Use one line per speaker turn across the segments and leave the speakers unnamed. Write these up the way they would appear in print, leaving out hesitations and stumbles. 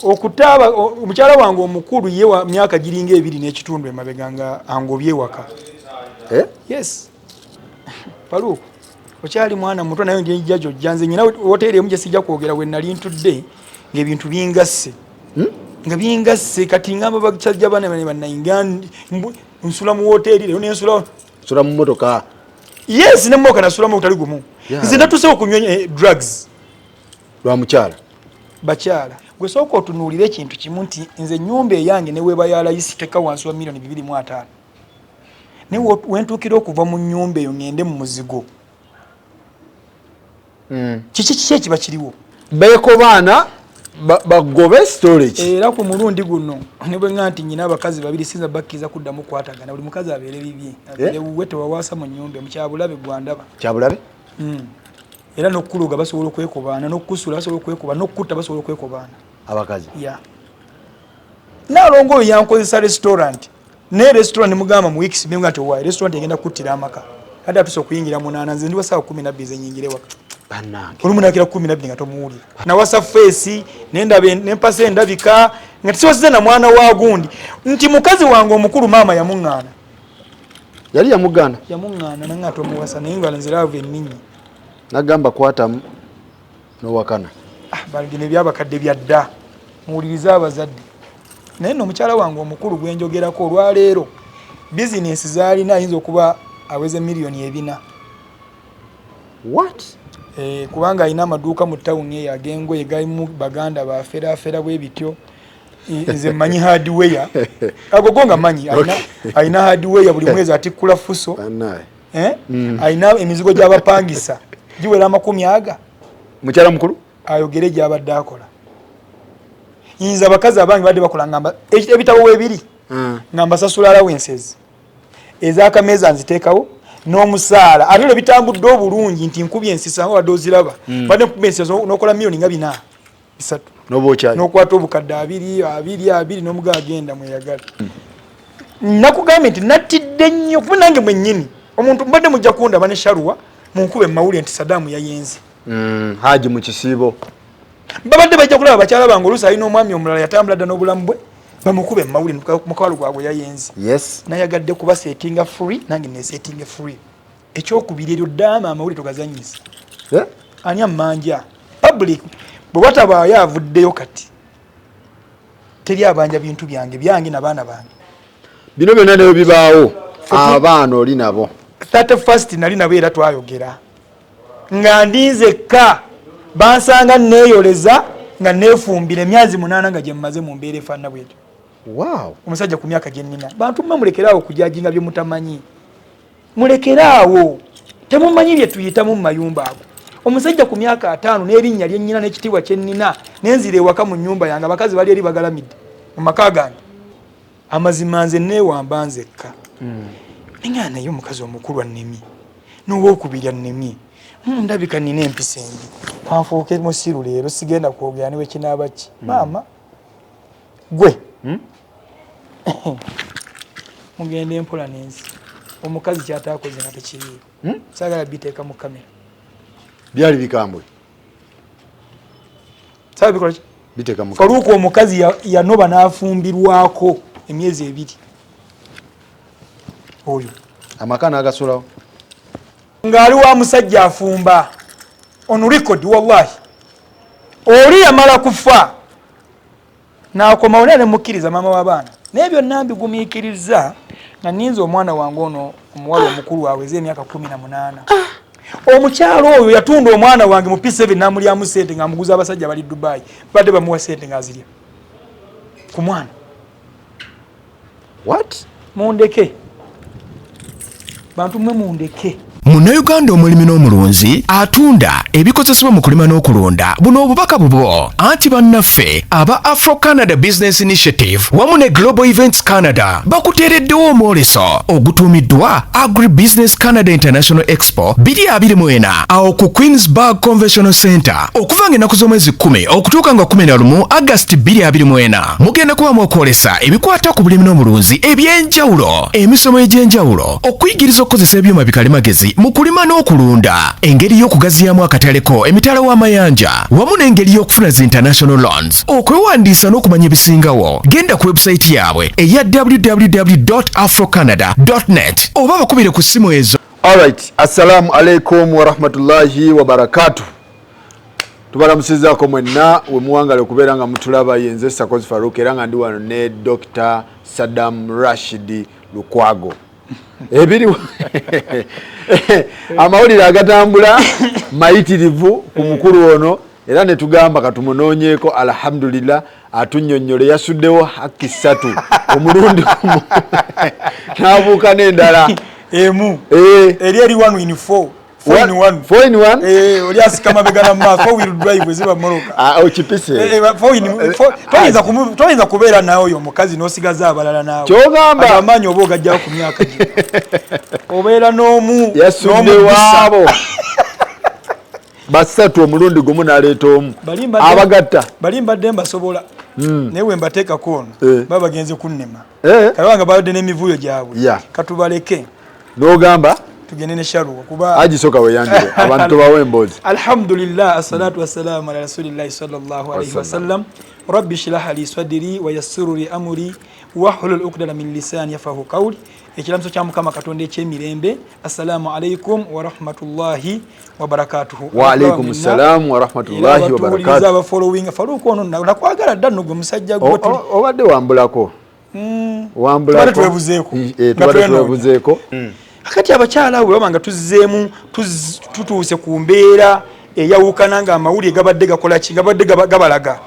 okutaba omukyala wange omukulu ye wa myaka giringa 2 n'ekitundu emabega nga angobye waka. Yes. Paluku. Okyali mwana muto nayo nje njajjo janze nyina hoteli emu gye sijja kwogera we nali ntudde ng'ebintu bingasse. Nga bingasse kati ngamba bakyajja bana banayinga nsula mu hoteli leero nsula mu motoka. Yes, ne moka nasula mu utali gumu. Nze natuse okunywa drugs.
Lwa mukyala.
Bakyala. Gwe sooka otunuulira ekintu kimu nti nze nyumba eyange ne webayala yisiteka wansi wa $2.5 ne wentukira okuva mu nyumba eyo ngende mu muzigo. Kiki ekiba kiriwo?
Beeko baana bagobe storage.
Era ku mulundi guno ne bwe nganti nyina abakazi babiri sinza bakkiza kuddamu kwatagana buli mukazi abeere bibye abeere wuwete wawaasa mu nyumba mu kyabulabe gwandaba.
Kyabulabe?
Era n'okuluga basobola okwekobaana n'okusula basobola okwekobaana n'okutta basobola okwekobaana
abakazi.
Nalongo oyo yankozesa restaurant ne restaurant mugamba mu weeks binga ati wa restaurant egenda kuttira amaka kati atuso okuyingira 8 nze ndi wasaawa 12 zenyingire waka
bannange
olumu nakira 12 nga tomuwulira na wasa face nendabe nempase endabika nga tisiwasize na mwana wa gundi nti mukazi wange omukulu mama yamuŋŋaana
yali
yamuŋŋaana nanga tomuwasa naye nga nzirave nninyi
nagamba kwatamu n'owakana
balgine byabakadde byadda muwuliriza abazadde naye nno omukyala wange omukulu gwe njogerako olwaleero bizinesi zaalina ayinza okuba aweze $4,000,000.
What?
Kubanga alina amaduuka mu tawuni eyo ag'engoye galimu baganda bafera bwe bityo nze mmanyi hardware agogo nga manyi alina hardware buli mwezi atikkula fuso alina emizigo gy'abapangisa giwera 10
mukyala mukulu
ayogere gy'abadde akola yinza abakazi abange badde bakola ngamba ebitabo webiri ngamba sasula allowances ez'akameza nziteekawo n'omusaala ate bitambudde obulungi nti nkubye ensisa nga wadde oziraba badde nkubye ensisa n'okola $4,3 n'okwata obukadde 2 n'omuga agenda mweyagala nakugambye nti nattidde nnyo kuba nange mwennyini omuntu mbadde mujja kundaba ne shaluwa munkube emawulire nti Sadamu yayenze
haji mu kisiibo
babadde bajja kulaba bakyala bange oluusi alina omwami omulala yatambula dda n'obulamu bwe bamukube emawulire mukwalo gwabwe yayenze nayagadde kuba settinga free nange ne settinga free ekyokubiri eryo ddaama amawulire togazanyisa ani amanja public bwe batabaayo avuddeyo kati teri abanja bintu byange n'abaana bange
bino byonna nayo bibaawo abaana oli nabo
31st nali nabo era twayogera nga ndinzekka bansanga neeyoleza nga neefumbira emyezi 8 nga gye mmaze mu mbeera efaanana bwetyo. Omusajja ku myaka gye nnina bantu mma mulekeraawo okujajinga bye mutamanyi mulekeraawo temumanyi bye tuyitamu mu mayumba ago omusajja ku myaka 5 n'erinnya lye nnyina n'ekitiibwa kye nnina nenzira ewaka mu nnyumba yange abakazi bali eri bagalamidde mu maka gange amazima nze neewamba nzekka nga naye omukazi omukulu annemi n'owookubiri annemi ndabika nina empisa embi kanfuuke musiru leero sigenda kwogera niwe kinaaba ki maama gwe mugende empola n'ensi omukazi kyataakoze nga tekiriiwo saagala biteeka mu kamera
byali bikambwe
saagala bikola ki
biteeka mu
kaluuku omukazi yanoba n'afumbirwako emyezi 2 oyo
amaka n'agasulawo
ngali wa musajja afumba on record wallahi oli yamala kufa nakoma onene mukiriza mama w'abaana nebyo nambi gumikiriza na ninzo omwana wange ono omuwala omukulu aweze emyaka 18 omukyalo oyo yatunda omwana wange mu P7 namulyamu sente ngamuguza abasajja bali Dubai badde bamuwa sente ngazirya ku mwana
what
mundeke bantu mwe mundeke
Munnayuganda omulimi n'omulunzi atunda ebikozesebwa mu kulima n'okulonda buno obubaka bubwo anti bannaffe aba Afro-Canada Business Initiative wamu ne Global Events Canada bakuteereddewo omwoleso ogutuumiddwa Agri-Business Canada International Expo 2024 awo ku Queensburg Convention Center okuva ng'ennaku z'omwezi 10 okutuuka nga 11 August 2024 mugenda kubamu okwolesa ebikwata ku bulimi n'omulunzi eby'enjawulo emisomo egy'enjawulo okuyigiriza okukozesa ebyuma bikalimagezi mu kulima n'okulunda, engeri y'okugaziyaamu akataleko emitala w'amayanja wamu n'engeri y'okufuna zi international loans. Okwewandiisa n'okumanya ebisingawo genda ku website yaabwe eya www.afrocanada.net oba bakubire ku ssimu ezo.
Alright, assalamu alaikum wa rahmatullahi wa barakatuh. Tubalamusizaako mwenna we muwangala okubeera nga mutulaba yenze Sakozi Farouk era nga ndi wano ne Dr. Sadam Rashid Lukwago. Ebiri amawulire agatambula mayitirivu ku mukulu ono era ne tugamba katumunoonyeeko alhamdulillah atunnyonnyole yasuddewo haki 3 omulundi n'abuuka n'endala
emu eri 1 in 4 4 in 1 oli asikama begana maaso 4 wheel drive eziba moroka
okipise
4 in 4 toyinza kubeera nawe oyo omukazi n'osigaza abalala naawe
kyogamba
amaanyi oba ogajjawo ku myaka gye obeera n'omu
yasuddewaabo basatu omulundi gumu n'aleeta omu abagatta
bali mbadde mbasobola naye we mbateekako ono baba bagenze kunnema kalabanga badde n'emivuyo gyabwe katubaleke n'ogamba tugende ne sharuwa kuba
agisoka weyandire abantu bawe emboozi.
Alhamdulillah, assalatu wassalamu ala rasulillahi sallallahu alayhi wasallam. Rabbi shrah li sadri wa yassir li amri wahlul uqdatan min lisani yafqahu qawli. Ekiramso kya Mukama Katonda ekyemirembe. Assalamu alaykum wa rahmatullahi wa barakatuh.
Wa alaykum assalam wa rahmatullahi wa barakatuh.
Aba following Faruuk ono nakwagala ddanno gwe musajja gwe
obadde wambulako wambulako twebuzeeko
akati abakyala abo baba nga tuzzeemu tutuuse ku mbeera eyawukana nga amawulire gabadde gakola ki gabadde gabalaga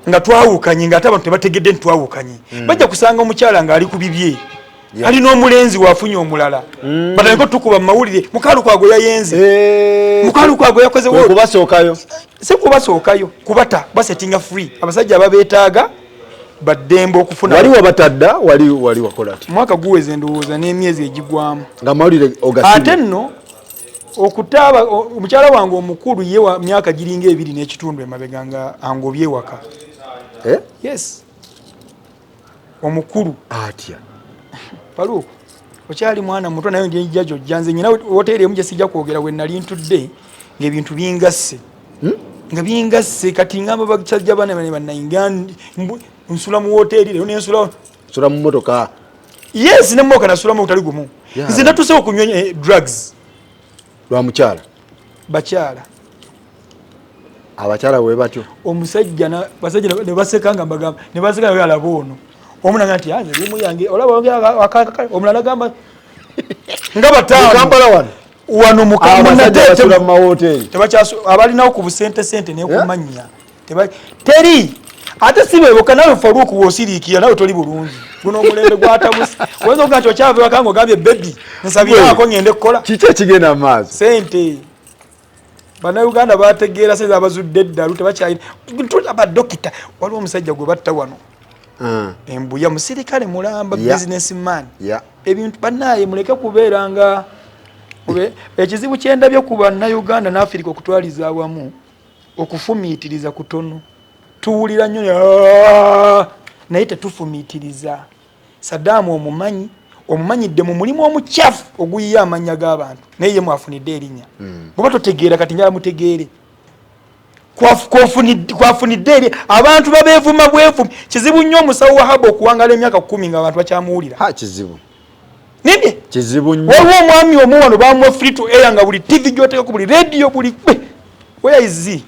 nga twawukanye nga ate abantu tebategedde ntitwawukanye bajja kusanga omukyala nga ali ku bibye ali n'omulenzi waafunye omulala batandika tukuba mu mawulire Mukalukwago yayenze Mukalukwago yakoze
kubasookayo
si kubasookayo kubata basetinga free abasajja ababeetaaga baddembe okufuna
waliwo batadda wali wakola ati
mwaka guweze ndowooza n'emyezi egigwamu
nga mawulire ogasibye
ate nno okutaaba omukyala wange omukulu ye wa myaka giringa 2 n'ekitundu emabega nga angobye ewaka yes omukulu
atya
Faruuk okyali mwana muto naye njija jjanze nyina hoteeri emu gye sijja kwogera we nali ntudde ng'ebintu bingasse nga bingasse kati ngamba bakyajja bana bannayinga Nsula mu hoteeri lero n'ensula
nsula mu motoka
yes ne mmoka nasula mu tali gumu nze natuse okunywa drugs
lwa mukyala
bakyala
abakyala we batyo
omusajja basajja ne baseka nga mbagamba ne baseka nga alaba ono omunanga nti yanze limu yange olaba omulala gamba nga bataano
Kampala
wano mukammunatete
mu mahoteri
tebakyaso abalinawo ku busente ne kumanya teri ate sibeboka nawe Faruuk wosiriikira nawe toli bulungi guno omulembe gwatabusi wenza okuga nti okyava ewaka ogambye bebi nsabiraako ngende kukola
kiki ekigenda mu maaso
sente bannayuganda bategeera sente abazudde eddalu tebakyalina abadokita waliwo omusajja gwe batta wano embuya musirikale mulamba businessman ebintu bannaye muleke kubeera nga ekizibu kyendabye ku bannayuganda n'Afirika okutwaliza awamu okufumiitiriza kutono tuwulira nnyo naye tetufumiitiriza Sadam omumanyidde mu mulimu omukyafu oguyiya amanya g'abantu naye ye mwafunidde erinnya oba totegeera kati njala mutegeere kwafunidde eri abantu babeevuma bwevumu kizibu nnyo omusawo wa haba okuwangala emyaka 10 nga abantu bakyamuwulira
kizibu
nibye
kizibu nnyo
waliwo omwami omu wano bamuwa free to air nga buli TV gy'oteekako buli radio buli where is he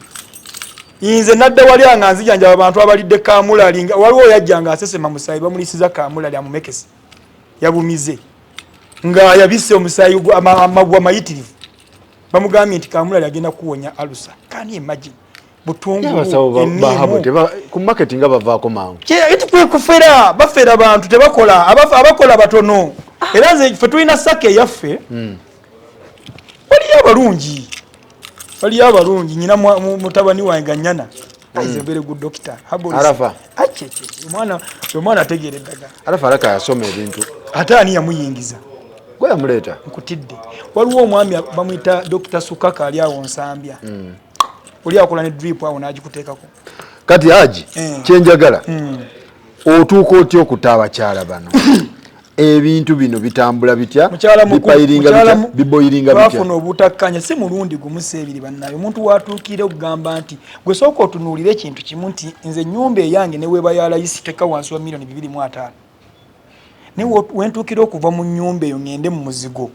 inze nadde wali nga nzijanjaba abantu abalidde kamulali nga waliwo yajja nga asesema musayi bamulisiza kamulali amumekesi yabumize nga yabisse omusayi amagwa mayitirivu bamugambye nti kamulali agenda kuwonya alusa kani imagine
butungulu ku market nga bavaako mangu
kwe kufera bafera abantu tebakola abakola batono era nze ffe tulina sake yaffe waliyo abalungi nyina mutabani wange nyana is a very good doctor
Arafa
omwana ategeera eddagala
Arafa alaka yasoma ebintu
ate ani yamuyingiza
gwe yamuleeta
nkutidde waliwo omwami bamuyita Dr. Sukaka ali awo Nsambya oli akola ne drip awo n'agikuteekako
kati aji kyenjagala otuuka otya okuta abakyala bano ebintu bino bitambula bitya
mukyala
biboyiringa bitya
twafuna obutakkanya si mulundi gumu seebiri bannayo omuntu watuukire okugamba nti gwe sooka otunuulira ekintu kimu nti nze ennyumba eyange ne weebayala isiteka wansi wa milioni 2.5 ne wentuukira okuva mu nnyumba eyo ngende mu muzigo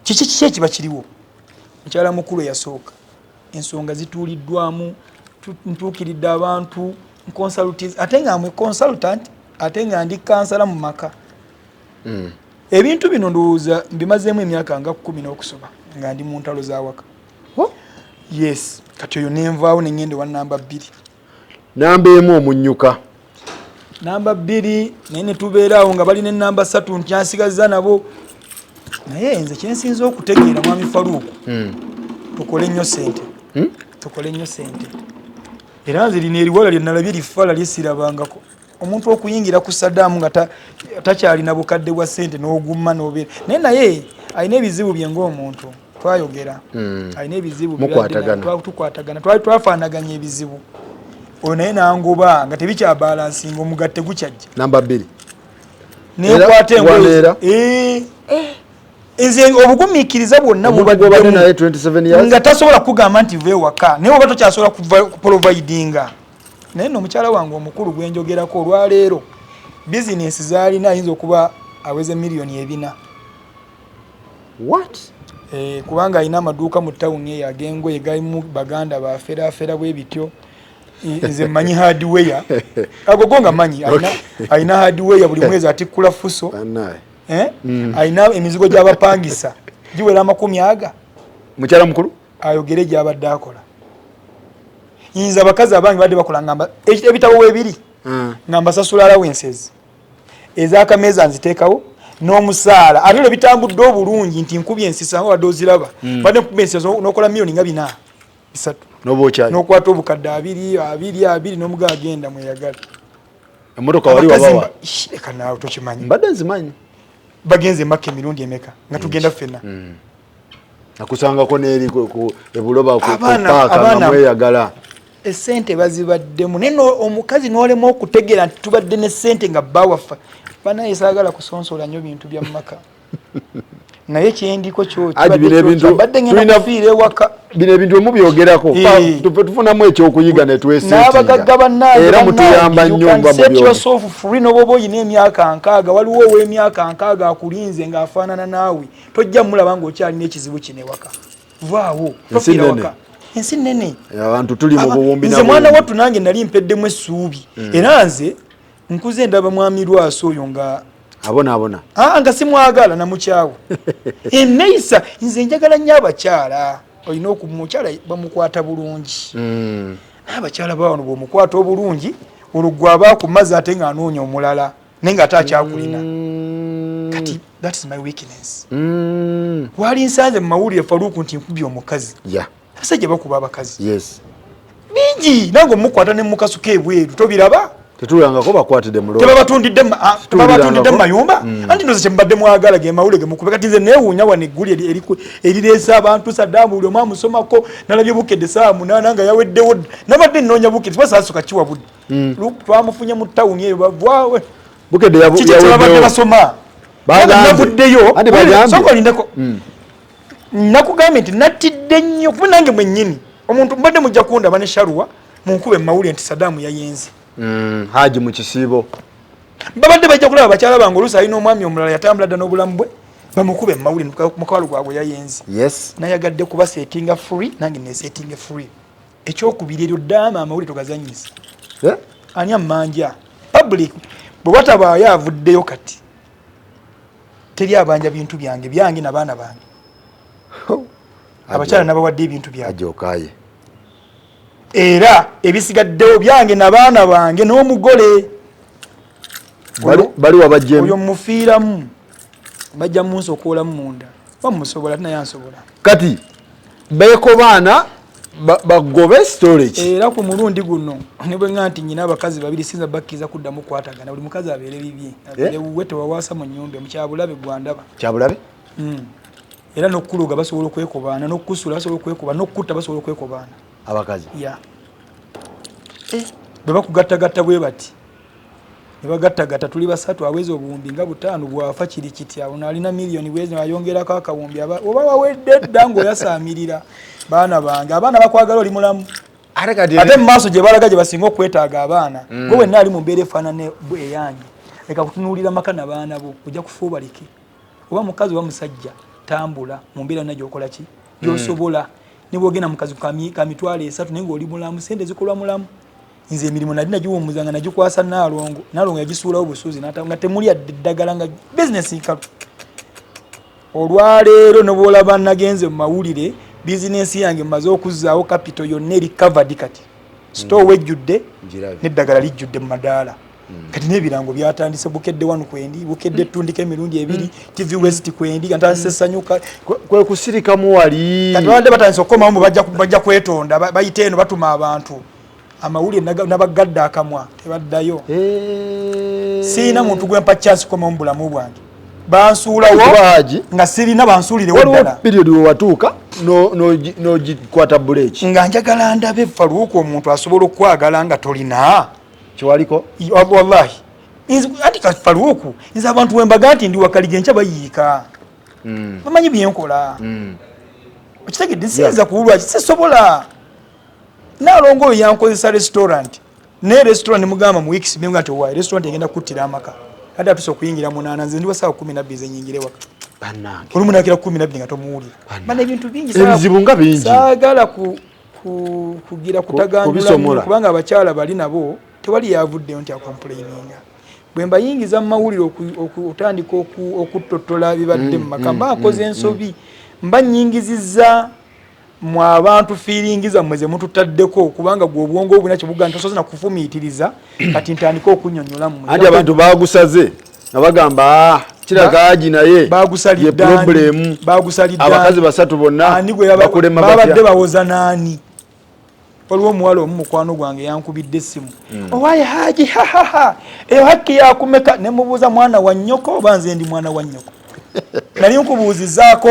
kiki ekiba kiriwo mukyala mukulu eyasooka ensonga zituuliddwamu ntuukiridde abantu consultants ate nga mwe consultant ate nga ndi kansala mu maka ebintu bino ndowooza mbimazeemu emyaka nga 10 n'okusoba nga ndi mu ntalo za waka yes kati oyo nenvaawo ne ngende wa namba 2
namba emu omunnyuka
namba 2 naye ne tubeeraawo nga balina namba 3 nkyansigazza nabo naye nze kyensinza okutegeera mwami Faruku tukole nnyo ssente tukole nnyo ssente era nze lino eriwala lye nalabye lifala lyesirabangako omuntu okuyingira ku Sadam nga takyalina bukadde bwa ssente n'ogumma n'obeera naye alina ebizibu bye ng'omuntu twayogera alina ebizibu tukwatagana twafaanaganya ebizibu oyo naye nangoba nga tebikyabalansinga omugatte gukyajja
namba 2
nekwata engoye nze obugumiikiriza bwonna nga tasobola kugamba nti va ewaka naye oba tokyasobola kuprovidinga naye no mukyala wange omukulu gwenjogerako olwaleero bizinesi zaalina ayinza okuba aweze $4 kubanga alina amaduuka mu tawuni eyo ag'engoye galimu baganda baferaafera bwe bityo nze mmanyi hardware agogo nga manyi alina hardware buli mwezi atikkula fuso alina emizigo gy'abapangisa giwera 10
mukyala mukulu
ayogere gy'abadde akola yinza abakazi abangi badde bakola ngamba ebitabo webiri ngamba sasula allowances ez'akameeza nziteekawo n'omusaala ate lwe bitambudde obulungi nti nkubye ensisa nga wadde oziraba badde nkubye ensisa n'okola $4 nga 3 n'okwata obukadde 2 n'omugaa agenda mweyagala
emmotoka wali wabawa
leka naawe tokimanyi
mbadde nzimanyi
bagenze Makka emirundi emeka nga tugenda ffenna
nakusangako n'eri ebuloba ku paaka nga mweyagala
essente bazibaddemu naye omukazi n'olema okutegeera nti tubadde n'essente nga bawaffa banaye saagala kusonsola nnyo bintu bya maka naye kyendiko kyobadde ngenda kufiira ewaka
bino ebintu omubyogerako tufunamu ekyokuyiga
n'abagagga bannange
era mutuyamba nnyo
noboba oyina emyaka 6 waliwo ow'emyaka 6 akulinze ng'afaanana naawe tojja mulaba ng'okyalina ekizibu kino ewaka vaawo tofiira waka ensi nnene
abantu tuli mu buwumbi
nze mwana wattu nange nali mpeddemu essuubi era nze nkuze ndaba mwami Lwaso oyo nga
abona
nga simwagala namukyawo enneeyisa nze njagala nnyo abakyala olina okumukyala bamukwata bulungi n'abakyala bawano bw'omukwata obulungi olwo gwe aba kumazi ate ng'anoonya omulala naye nga ate akyakulina kati that is my weakness wali nsanze mu mawulire Faruku nti nkubye omukazi abasajja bakuba abakazi bingi nange omukwata ne mukasuka ebweru tobiraba
tetulangako bakwatidde mulo
tebabatundidde mu mayumba anti ndoze kyembadde mwagala ge mawule ge mukube kati nze neewuunya wano egguli erireesa abantu Sadam buli omu amusomako nalabye bukedde saa 8 nga yaweddewo nabadde nnoonya bukedde twasaasuka kiwabudde twamufunye mu tawuni eyo bavaawe
bukedde
yabadde basoma navuddeyo sokolindeko nakugambye nti nattidde nnyo kuba nange mwennyini omuntu mbadde mujja kundaba ne shaluwa munkube mawule nti Sadam yayenze
haji mu kisiibo
babadde bajja kulaba bakyala bange oluusi alina omwami omulala yatambula dda n'obulamu bwe bamukube mawule mukwalo gwabwe yayenze nayagadde kuba setinga free nange nesetinga free ekyokubiri eryo ddaama amawule togazanyisa ani amanja public bwe batabaayo avuddeyo kati teri abanja bintu byange n'abaana bange abakyala nabawadde ebintu byange era ebisigaddewo byange n'abaana bange n'omugole
bali wabajjemu
oyo mufiiramu bajja munsokoolamu munda bamusobola naye ansobola
kati beeko baana bagobe storage
era ku mulundi guno ne bwe nga nti nyina abakazi babiri sinza bakkiriza kuddamu kwatagana buli mukazi abeere bibye abeere wuwe tewawaasa mu nnyumba mukyabulabe gwandaba
kyabulabe
era n'okukuluga basobola okwekobaana n'okukusula basobola okwekobaana n'okukutta basobola okwekobaana
abakazi
bwe bakugattagatta bwe bati ne bagattagatta tuli basatu aweze obuwumbi nga butaano bwafa kiri kitya ono alina miliyoni bwezi ayongerako akawumbi oba wawedde dda ng'oyasaamirira baana bange abaana bakwagala oli mulamu ate mu maaso gye balaga gye basinga okwetaaga abaana gwe wenna ali mu mbeera efaanana eyange leka kutunuulira maka na baana bo ojja kufuubalike oba mukazi oba musajja tambula mu mbeera yonna gy'okola ki gy'osobola ne bw'ogenda mukazi ka mitwalo 3 naye ng'oli mulamu sente zikolwa mulamu nze emirimu nali nagiwummuza nga nagikwasa naalongo yagisuulawo busuuzi nga temuli adde eddagala nga bizinesi nkalu olwaleero ne bw'olaba nagenze mu mawulire bizinesi yange mmaze okuzzaawo kapito yonna eri covered kati store wejjudde n'eddagala lijjudde mu madaala kati n'ebirango byatandise bukedde wanu kwendi bukedde ttundika emirundi 2 TV West kwendi ntandise sanyuka
kwe kusirikamu wali
kati wande batandise okukomamu bajja kwetonda bayite eno batuma abantu amawulire nabagadde akamwa tebaddayo siina muntu gwe mpa chance koma mu bulamu bwange bansuulawo nga sirina bansuulirewo ddala
period watuuka n'ogikwata buleeki
nga njagala ndabe Faruuku omuntu asobola okwagala nga tolina
kiwaliko
wallahi ati ka Faruuku nze abantu wembaga nti ndi wakalige ncha bayiika bamanyi byenkola okitegedde sinza kuulwa sisobola nalongo oyo yankozesa restaurant ne restaurant mugamba mu weeks binga nti owa restaurant egenda kuttira amaka hada tuso kuyingira munana nze ndi wasawa 12 zenyingire waka
banange
olumu nakira 12 nga tomuwulira bana ebintu bingi
ebizibu nga bingi
saagala kugira kutaganjula kubanga abakyala bali nabo tewali yavuddeyo nti akomplaininga bwe mbayingiza mu mawulire okutandika okutottola bibadde mu maka mbakoze ensobi mba nnyingizizza mu abantu feelingiza mweze mututaddeko kubanga gwe obwongo obuna kibuga ntosoze na kufumiitiriza kati ntandika okunnyonnyola mu
andi abantu bagusaze nabagamba kiragaaji naye
bagusalidde
abakazi basatu bonna bakulema
babadde bawoza naani waliwo omuwala omu mukwano gwange yankubidde essimu owaye haji eyo hakki yakumeka ne mubuuza mwana wa nnyoko oba nze ndi mwana wa nnyoko nali nkubuuzizaako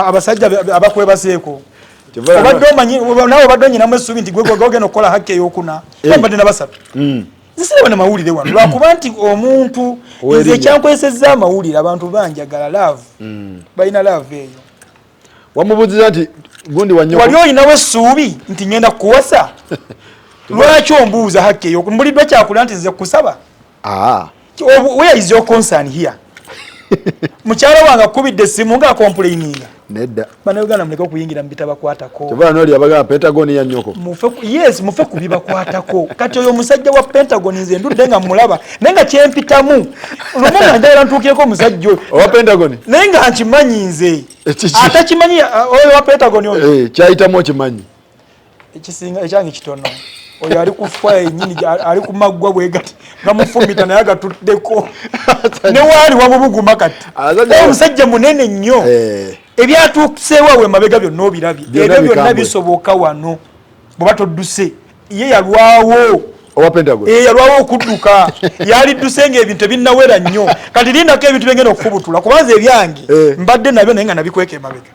abasajja abakwebaseeko obadde omanyi nawe obadde onyinamu essuubi nti gwe ogenda okukola hakki ey'okuna mbadde na basatu zisiraba na mawulire wano lwakuba nti omuntu nze ekyankwesezza amawulire abantu banjagala laavu balina laavu eyo
wamubuuziza nti gundi wanyoko
wali olinawo essuubi nti ngenda kukuwasa lwaki ombuuza hakki eyo mbuliddwa kyakula nti nze kusaba where is your concern here mukyala wange akubidde essimu nga complaininga
nedda
bannayuganda muleke okuyingira mu bitabakwatako
tebala noli abagamba Pentagon ya nnyoko
mufe ku bibakwatako kati oyo omusajja wa Pentagon nze ndudde nga mulaba naye nga kyempitamu lumu nga njagala ntuukireko omusajja
owa Pentagon
naye nga nkimanyi nze atakimanyi oyo wa Pentagon oyo
kyayitamu okimanyi
ekisinga ekyange kitono oyo ali kufa yennyini ali ku maggwa bwegati nga mufumita naye agatuddeko ne waali wamubuguma kati omusajja munene nnyo ebyatuuseewo mabega byonna obirabye ebyo byonna bisoboka wano bw'oba todduse ye yalwawo yalwawo okudduka yalidduse ng'ebintu ebinnawera nnyo kati lindako ebintu byengenda okufubutula kubanza ebyange mbadde nabyo naye nga nabikweka emabega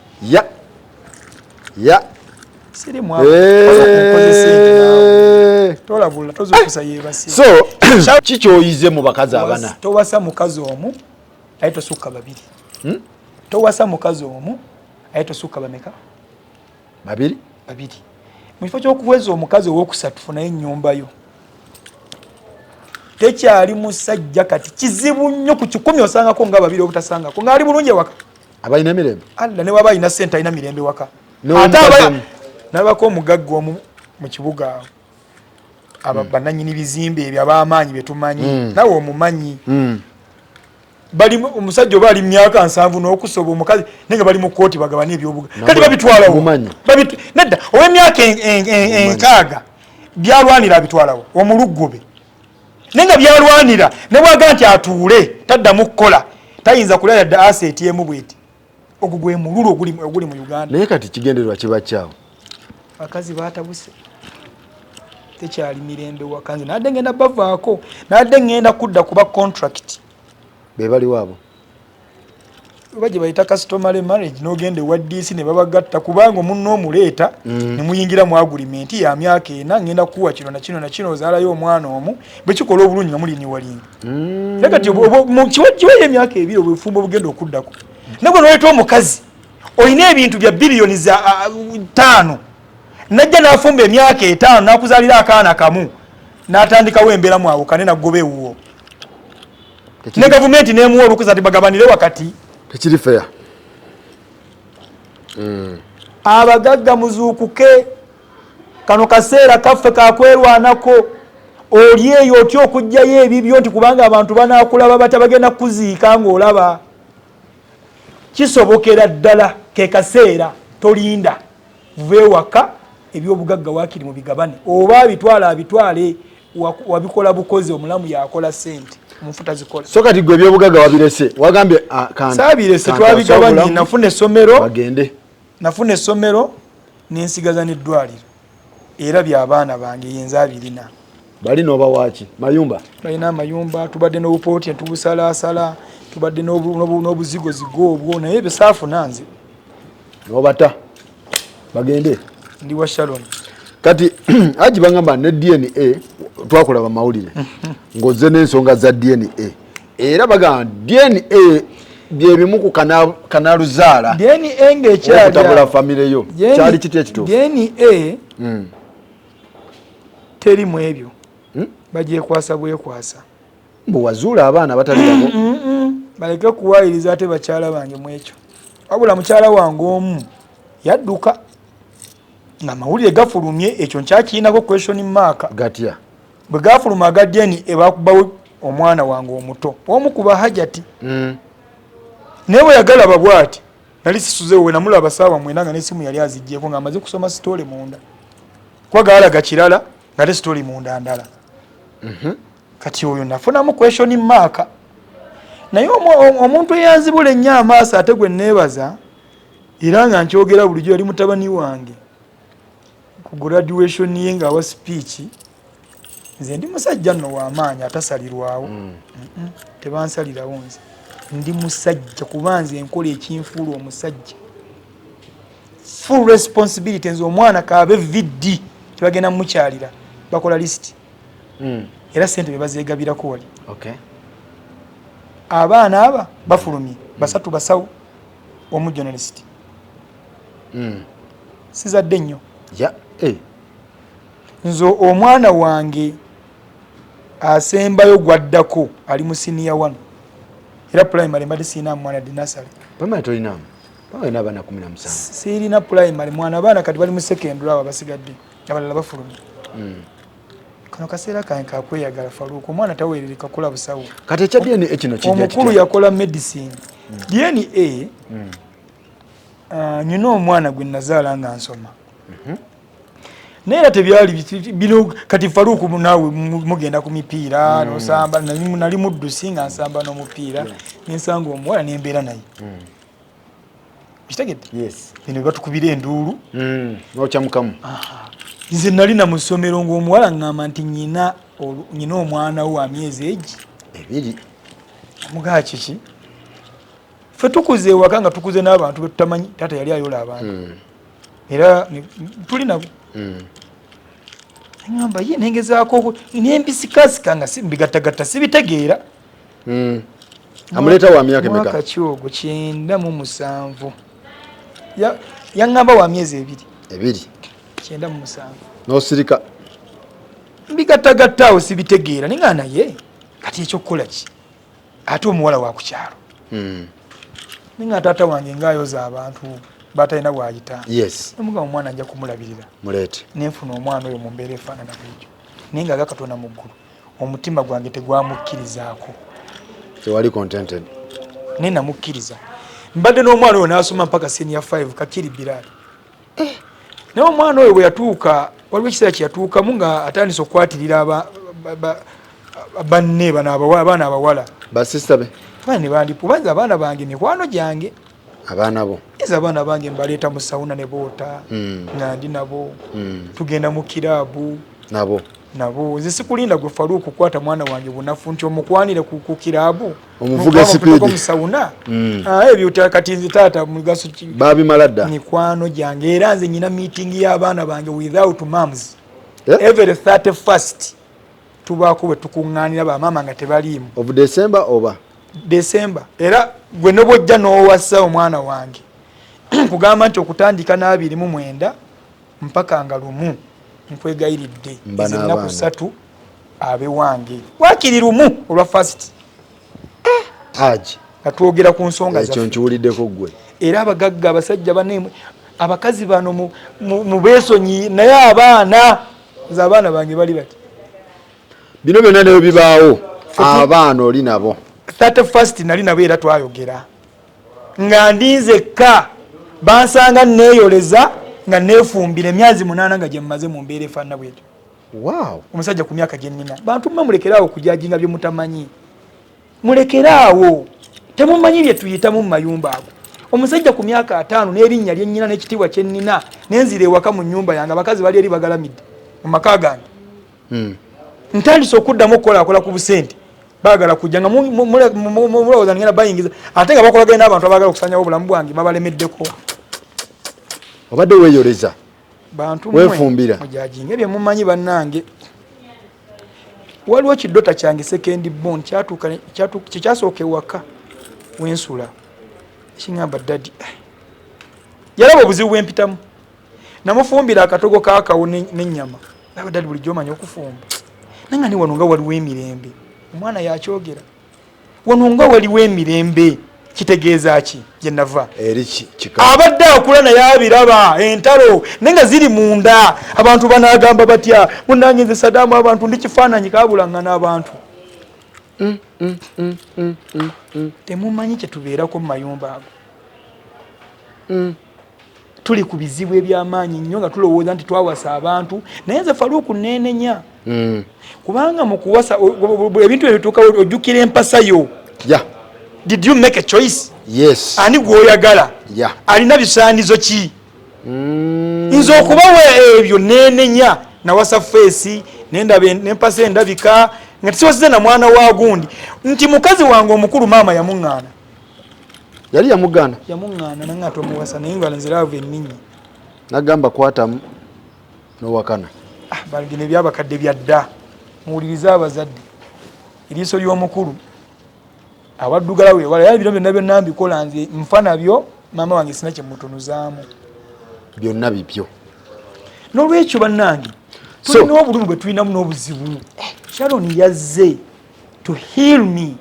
siri tolabula tozukusa yebasi
so kikyoyize mu bakazi abana
towasa mukazi omu aye tosukka babiri towasa mukazi omu aye tosukka bameka
babiri
mu kifo ky'okuweza omukazi ow'okusatu funayo ennyumba yo tekyali musajja kati kizibu nnyo ku 10 osangako nga babiri obutasangako ng'ali bulungi ewaka
abalina emirembe
alla ne waba alina ssente alina mirembe waka nabako omugagga omu mu kibuga bannannyini bizimbe ebyo ab'amaanyi bye tumanyi nawe omumanyi bali omusajja oba ali myaka 7 n'okusoba omukazi naye nga bali mu kooti bagabana ebyobuga kati babitwalawo nedda ow'emyaka 6 byalwanira abitwalawo omuluggobe naye nga byalwanira ne bwaga nti atuule taddamu kukola tayinza kulya yadde aseti emu bweti ogwo gwe mululu oguli mu Uganda
naye kati kigendererwa kiba kyawo
bakazi batabuse tekyali mirembe wakanze nadde ngenda bavaako nadde ngenda kudda kuba contract
be bali waabo
baje bayita customary marriage n'ogende wa DC ne babagatta kubanga munno omuleeta ne muyingira mu agreement ya myaka ena ngenda kuwa kino na kino na kino ozaalayo omwana omu bwe kikola obulungi nga muli ni walinga nakati mu kiwajiwe emyaka ebiri obufumbo bugenda okuddako nabwo noleeta omukazi olina ebintu bya biliyoni za 5 najja n'afumba emyaka 5 n'akuzaalira akaana kamu n'atandikawo embeera mwawo kane nagobe wuwo ne gavumenti n'emuwa olukusa ati bagabanire wakati
tekiri fair.
Abagagga muzuukuke kano kaseera kaffe kakwerwanako oli eyo otyo okujjayo ebibyo nti kubanga abantu banaakulaba batabagenda kuziika ng'olaba kisobokera ddala ke kaseera tolinda vewaka ebyobugagga waakiri mu bigabane oba abitwale wabikola bukozi omulamu yakola sente mufuta zikola
so kati gwe ebyobugagga wabirese wagambye
saabirese twabigabanye nafuna essomero n'ensigaza n'eddwaliro era by'abaana bange yenza abirina
bali noba waki mayumba
balina amayumba tubadde n'obupooti tubusalaasala tubadde n'obuzigozigo obwo naye besaafu nanze
nobata bagende
ndi wa Sharon
kati aji bangamba ne DNA twakulaba mawulire ngoze n'ensonga za DNA era bagamba DNA byebimu ku kanaluzaala
DNA ng'ekyali
okutabula famire yo kyali kiti ekituufu
DNA teri mu ebyo bagyekwasa bwekwasa
mbu wazuula abaana batali babo
baleke kuwaayiriza ate bakyala bange mu ekyo wabula mukyala wange omu yadduka nga mawulire gafulumye ekyo nkyakirinako question mark
gatya
bwe gafuluma aga DNA bakubawo omwana wange omuto omukuba hajati naye bwe yagalaba bw'ati nali sisuzeewo we namulaba saawa mwenda nga n'essimu yali aziggyeko nga amaze kusoma sitoole munda kuba gaalaga kirala nga te sitoole munda ndala kati oyo nafunamu question mark naye omuntu eyanzibula ennyo amaaso ate gwe neebaza era nga nkyogera bulijjo yali mutabani wange ku graduation ye ng'awa speech nze ndi musajja nno w'amaanyi atasalirwawo tebansalirawo nze ndi musajja kuba nze enkola ekinfuula omusajja full responsibility nze omwana kaabe viddi tebagenda mumukyalira bakola list era sente bye bazeegabirako wali abaana aba bafulumye basatu basawo omu journalist sizadde nnyo nze omwana wange asembayo gwaddako ali mu senior 1 era primary mbadde siina mwana dinasale
primary tolinamu baina abaana 17
siirina primary mwana abaana kati bali mu secondary abo basigadde abalala bafulumye kano kaseera kange kakweyagala Faruku omwana taweerereka kola busawo
kati ekya DNA ekino kijja
omukulu yakola medicine DNA nyina omwana gwe nazaala nga nsoma naye era tebyali bino kati Faruku naawe mugenda ku mipiira nosamba nali muddusi nga nsamba n'omupiira nensanga omuwala nembeera naye kitegedde bino batukubira enduulu
nokyamukamu
nze nali na musomero ng'omuwala ngamba nti nyina omwana wo wa myezi 2 omugaa kiki ffe tukuze ewaka nga tukuze n'abantu betutamanyi taata yali ayola abantu era tuli nabo ngamba ye nengezaako nembisikasika nga simbigattagatta sibitegeera
amuleeta wa myaka emeka
mwaka kyogo 97 yaŋŋamba wa myezi 2 97
nosirika
mbigattagatta awo sibitegeera ninga naye kati ekyokukola ki ate omuwala wa ku kyalo ninga taata wange ngaayoza abantu batalina bwayita nomugamba omwana nja kumulabirira nenfuna omwana oyo mu mbeera efaanana bwekyo naye nga Katonda mu ggulu omutima gwange tegwamukkirizaako
tewali contented
naye namukkiriza mbadde n'omwana oyo n'asoma mpaka senior 5 kakiri biraali naye omwana oyo bwe yatuuka waliwo ekiseera kyeyatuukamu nga atandise okwatirira banne abaana abawala
basista be
ne bandipubanza abaana bange mikwano gyange
abaana bo
eza abaana bange mbaleeta mu sawuna ne boota nga ndi nabo tugenda mu kiraabu
nabo
nabo nze sikulinda gwe Faruku kukwata mwana wange bunafu nti omukwanire ku kirabu
omuvuga speed
ko musauna ebyo utakatinzi tata mugaso ki
babi maladda
mikwano jange era nze nyina meeting y'abaana bange without moms every 31st tubako bwe tukunganira ba mama nga tebalimu
of December over
December era gwe nobojja n'owassa omwana wange kugamba nti okutandika na 29 mpaka nga lumu nkwegayiridde ennaku 3 abe wange wakiri lumu olwa first
haji
atwogera ku nsonga
zaffe ekyo nkiwuliddeko gwe
era abagagga abasajja bane abakazi bano mu beesonyi naye abaana bange bali bati
bino byonna nayo bibaawo abaana oli nabo
31st nali nabo era twayogera nga ndinzekka bansanga neeyoleza nga neefumbira emyezi 8 nga gye mmaze mu mbeera efaanana bwetyo.
Wow.
Omusajja ku myaka gye nnina bantu mma mulekeraawo okujajinga bye mutamanyi, mulekeraawo temumanyi bye tuyitamu mu mayumba ago. Omusajja ku myaka 5 n'erinnya lye nnyina n'ekitiibwa kye nnina nenzira ewaka mu nnyumba yange abakazi bali eri bagalamidde mu maka gange. Ntandise okuddamu okukolakola ku busente baagala kujja nga mulowooza ngenda bayingiza ate nga bakolaganye n'abantu abaagala okusanyawo obulamu bwange babalemeddeko.
Obadde weeyoleza
bantu
weefumbira
mujajinga ebyo mumanyi bannange. Waliwo kidota kyange second born kyasooka ewaka w'Ensula kingamba dadi yalaba obuzibu bwempitamu namufumbira akatogo kaakawo n'ennyama laba dadi bulijjo omanya okufumba nanga ni wano nga waliwo emirembe omwana yakyogera wano nga waliwo emirembe kitegeeza ki gye nava abadde akula naye abiraba entalo nenga ziri munda abantu banagamba batya munange nze Sadamu abantu ndi kifaananyi kabulanga n'abantu temumanyi kye tubeerako mu mayumba ago. Tuli ku bizibu eby'amaanyi nnyo nga tulowooza nti twawasa abantu naye nze Faruku neenenya kubanga mu kuwasa ebintu ebituuka ojjukira empasayo. Did you make a choice?
Yes.
Ani gwoyagala? Alina bisaanizo ki? Nze okubawa ebyo neenenya nawasa feesi nempasa endabika nga tisiwasize na mwana wa gundi nti mukazi wange omukulu maama yamuŋŋaana.
Yali yamugaana?
Yamuŋŋaana nange atomuwasa naye nga nziraava enninyi.
Nagamba kwatamu n'owakana.
Balagine byabakadde byadda muwulirize abazadde eriiso ly'omukulu awaddugala we wala yali bino byonna byonna mbikola nze nfa nabyo maama wange sina kye mutunuzaamu
byonna bibyo.
N'olwekyo bannange tulina obulumi bwe tulinamu n'obuzibu. Sharon yazze to heal me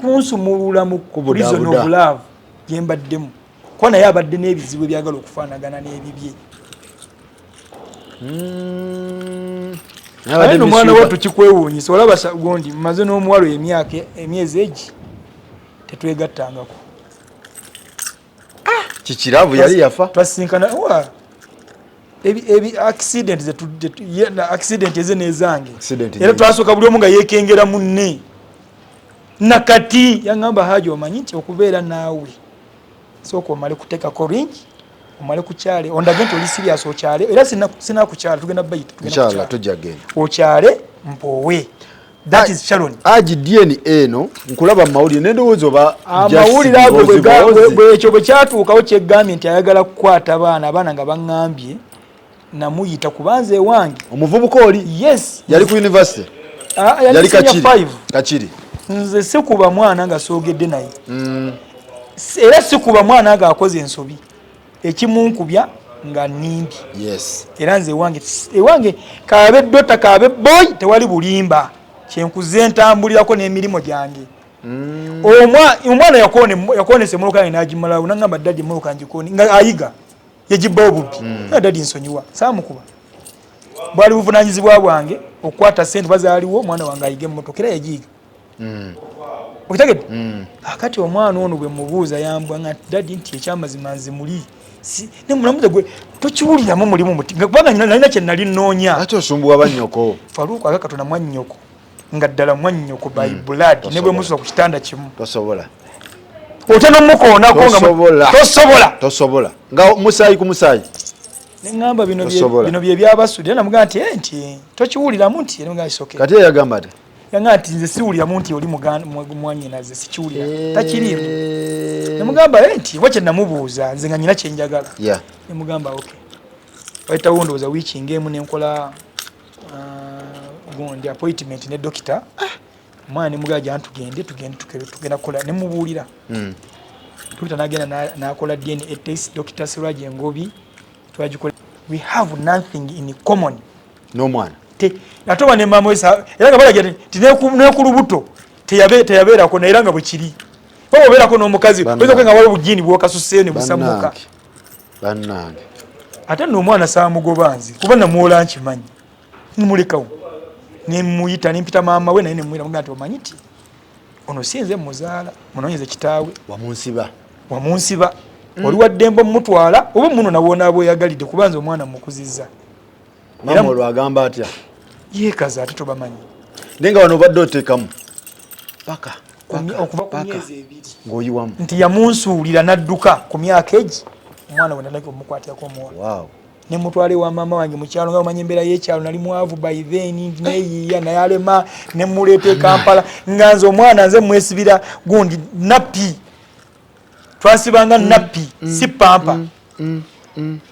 kunsumulula mu prison of love gye mbaddemu kuba naye abadde n'ebizibu ebyagala okufaanagana n'ebibye. Naye omwana wo tukikwewuunyisa olaba gundi mmaze n'omuwalo emyezi egi tetwegattangako.
Kikiravu yali yafa
twasinkana accident eze nezange era twasooka buli omu nga yeekengera munne nakati yaŋŋamba Haji omanyi nti okubeera naawe sooka omale kuteekako ringi omale kukyale ondage nti oli serious okyale era sinakukyala tugenda bayita okyale mpoowe. That is Sharon.
Haji DNA eno nkulaba mawulire nendowooza oba
amawulire ago bwekyo bwe kyatuukawo kyeggambye nti ayagala kukwata abaana nga baŋŋambye namuyita kubanza ewange.
Omuvubuka oli?
Yes.
Yali ku university?
Yali
Kachiri.
Nze sikuba mwana nga soogedde naye era sikuba mwana nga akoze ensobi ekimunkubya nga nimbi.
Yes.
Era nze ewange kaabe dota kaabe boy tewali bulimba kyenkuze ntambulirako n'emirimu gyange. Omwana yakonese muluka yange n'agimalawo nangamba dadi muluka njikoni nga ayiga yagibba obubbi dadi nsonyiwa saamukuba bwali buvunaanyizibwa bwange okukwata ssente bazaaliwo omwana wange ayiga emmotoka era yagiyiga. Okitegedde? Akati omwana ono bwe mubuuza yambwanga dadi nti ekyamazima nze muli nemulamuze gwe tokiwuliramu mulimu muti kubanga nalina kye nali nnoonya.
Ate osumbuwa bannyoko
Faruku aga Katonda mwannyoko nga ddala mwannyoko by blood ne bwe musula ku kitanda kimu
tosobola
ote n'omukoonako nga
tosobola nga musaayi ku musaayi
Ngamba bino bye byabasudde namugamba nti tokiwuliramu nti era ngayisoke
kati yagamba ati
yanga nti nze siwuliramu nti oli mwannyinaze sikiwulira takirimu nemugamba nti wakye namubuuza nze nga nyina kyenjagala nemugamba ok wayitawo ndowooza wiiki ng'emu nenkola gundi appointment ne dokita omwana nemugamba gya tugenda kukola nemubuulira dokita nagenda nakola DNA test dokita Sirwaje Ngobi twagikola we have nothing in common
n'omwana
atoba ne mama wesa era nga balagira nti nekulubuto teyabeerako naye nga bwe kiri oba obeerako n'omukazi oyinza okwenga waliwo obugini bwokasuseeyo ne busamuka
bannange
ate n'omwana saamugoba nzi kuba namuwola nkimanyi nimulekawo nemuyita nempita maama we naye nemwira mugamba nti omanyi ti ono si nze muzaala munoonyeze kitaawe wamunsiba oli waddembe omutwala oba muno nawoona bweyagalidde kubanza omwana mukuzizza
mama olwo agamba atya
yeekaza ate tobamanyi
naye nga wano obadde oteekamu paka
okuva ku myezi ebiri
ng'oyiwamu
nti yamunsuulira n'adduka ku myaka egi omwana we nalaki omukwatirako omuwala ne mutwale wa maama wange mu kyalo nga omanyi embeera y'ekyalo nali mwavu by then neyiiya naye alema ne muleeta e Kampala nga nze omwana nze mwesibira gundi nappi twasibanga nappi si pampa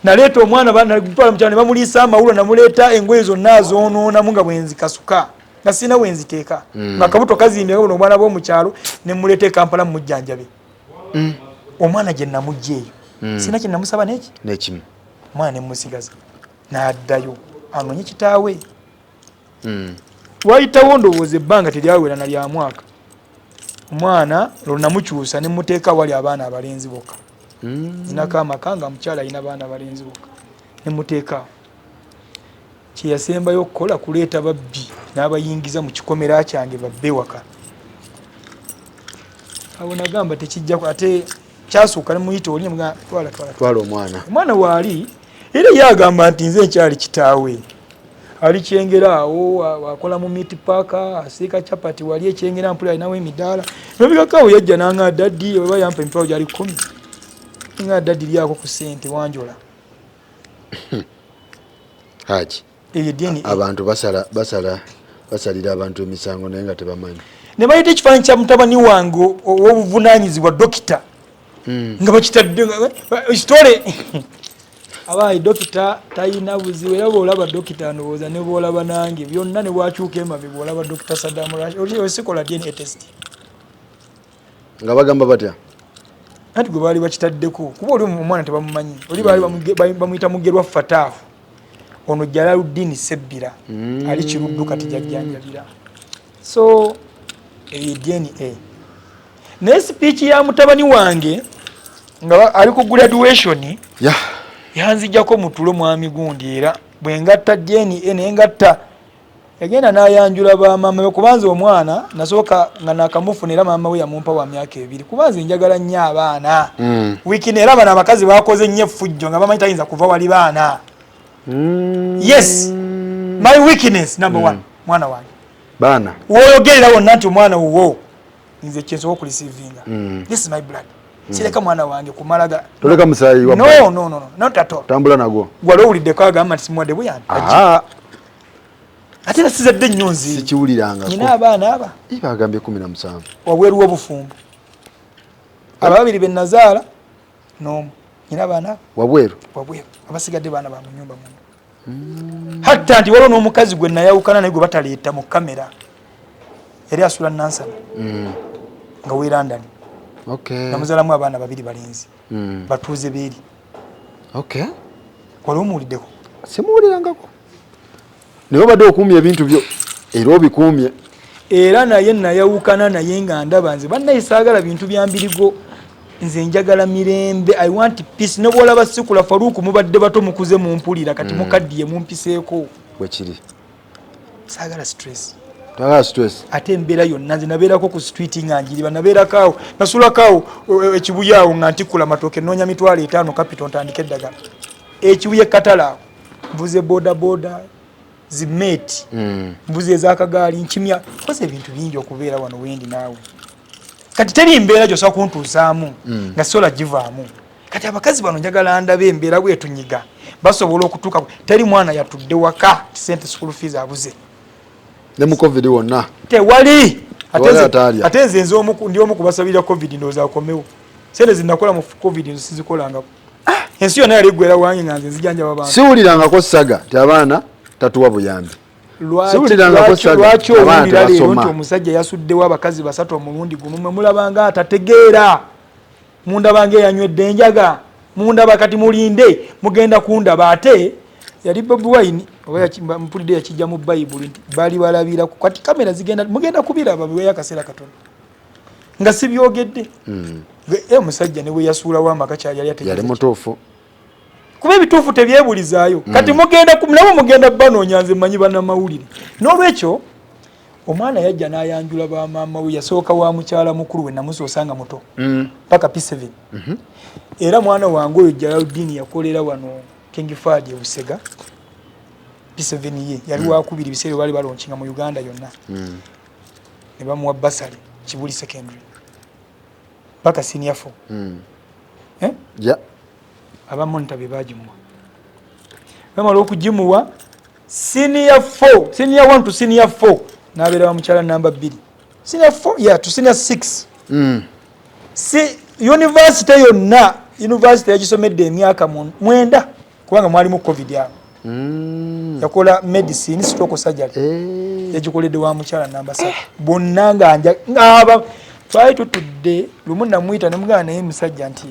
naleeta omwana natwala mu kyalo ne bamuliisa amawulo namuleeta engoye zonna zoonoonamu nga bwenzikasuka nga sirina wenziteeka nga kabuto kazimbye nga buno omwana bw'omukyalo ne muleeta e Kampala mumujjanjabe omwana gye namugja eyo sirina kye namusaba
n'ekimu
omwana nemusigaza n'addayo anoonye kitaawe wayitawo ndowooza ebbanga teryawera na lya mwaka omwana olwo namukyusa ne muteeka wali abaana abalenzi bokka zinako amaka nga mukyala alina abaana abalenzi bokka ne muteeka kyeyasembayo okukola kuleeta babbi n'abayingiza mu kikomera kyange babbe waka awo nagamba tekijjako ate kyasooka ne muyita oli
twala
omwana waali era yagamba nti nze nkyali kitaawe ali kyengera awo akola mu meat park asiika chapati wali ekyengera mpula alinawo emidaala nobikakawo yajja nanga daddi oba yampa emitwalo gyali 10 nga daddi lyako ku ssente wanjola
haji abantu basalira abantu emisango naye nga tebamanyi
ne bayita ekifaananyi kya mutabani wange ow'obuvunaanyizibwa dokita nga bakitadde kitole abayi dokita tayina buzibu era bw'olaba dokita ndowooza ne bw'olaba nange byonna ne bwakyuka emabe bw'olaba dokita Sadam Rashid osikola DNA test
nga bagamba batya
anti gwe baali bakitaddeko kuba oli omwana tebamumanyi oli baali bamuyita mugerwa Fataafu ono Jalaluddin Sebbira ali kiruddu kati jajjanjabira so DNA ne speech ya mutabani wange nga ali ku graduation yanzijjako mutulo mwami gundi era bwengatta DNA nengatta yagenda n'ayanjula bamaama we kubanza omwana nasooka nga nakamufunira maama we yamumpa wa myaka 2 kubanza njagala nnyo abaana wiiki era bana abakazi bakoze nnyo effujjo nga bamanyi tayinza kuva wali baana yes my weakness number 1 mwana wange
baana
woyogerera wonna nti omwana wuwo nze kyensobola okureceivinga this is my blood sireka mwana wange kumalaga
toleka musayi wa
no not at all
tambula nagwo
gwalo uliddeko agamba nti simwadde buyani ate nasizadde nnyo nzi
sikiwuliranga
nyina abaana aba
bagambye 17
wabweru w'obufumbo ababiri be nazaala n'omu nyina abaana wabweru abasigadde baana ba mu nnyumba muno hatta nti waliwo n'omukazi gwe nayawukana naye gwe bataleeta mu kamera yali asula nansana nga weerandani namuzaalamu abaana 2 balenzi batuuze beeri waliwo muwuliddeko
simuwulirangako naye obadde okuumya ebintu byo era obikuumye
era naye nayawukana naye nga ndaba nze bannaye saagala bintu bya mbirigo nze njagala mirembe I want peace ne bwolaba sikula Faruku mubadde bato mukuze mumpulira kati mukaddiye mumpiseeko
bwekiri
saagala stress
ate
embeera yonna nze nabeerako ku street nga njiriba nabeerakaawo nasulakaawo ekibuyaawo nga ntikula matooke noonya mitwalo 5 capital ntandika eddagala ekibuye katala mbuze boda zimeti mbuze ezakagaali nkimya koze ebintu bingi okubeera wano wendi naawe kati teri embeera gyosobola kuntuusaamu nga sola givaamu kati abakazi bano njagala ndabe embeera bwetunyiga basobola okutuuka teri mwana yatudde waka sente school fees abuze
ne mu covid wonna
tewali ate nze ndi omu kubasabira covid ndowooza akomewo sente zinakola mu covid nzo sizikolangako ensi yonna yali eggwera wange nga nze nzijanjaba abantu
siwulirangako ssaga ti abaana tatuwa buyambi
lwaki owulira leero nti omusajja yasuddewo abakazi 3 omulundi gumu mwe mulabanga atategeera mundabanga eyanywedde enjaga mundaba kati mulinde mugenda kundaba ate yali Bobi Wine oba mpulidde yakijja mu Bayibuli nti bali balabira kati kamera zigenda mugenda kubiraba bwe yakaseera katono nga sibyogedde omusajja ne bwe yasuulawo amaka kyali
yali mutuufu
kuba ebituufu tebyebulizaayo kati nabo mugenda banoonya nze mmanyi bannamawulire n'olwekyo omwana yajja n'ayanjula bamaama we yasooka wa mukyala mukulu we namusoosanga muto paka P7 era mwana wange oyo Jalaluddin yakolera wano King Fahd Busega P7 ye yali wakubira ebiseera bali balonkinga mu Uganda yonna ne bamuwa basali Kibuli secondary paka senior 4 abamonita be bagimuwa bamala okugimuwa senior 1 to senior 4 n'abeera wa mukyala namba 2 senior 4 to senior 6 university yonna yagisomedde emyaka 9 kubanga mwalimu covid awo yakola medicine stroke surgery yagikoledde wa mukyala namba 7 bonna ng'aba twali tutudde lumu namuyita nemugana naye musajja nti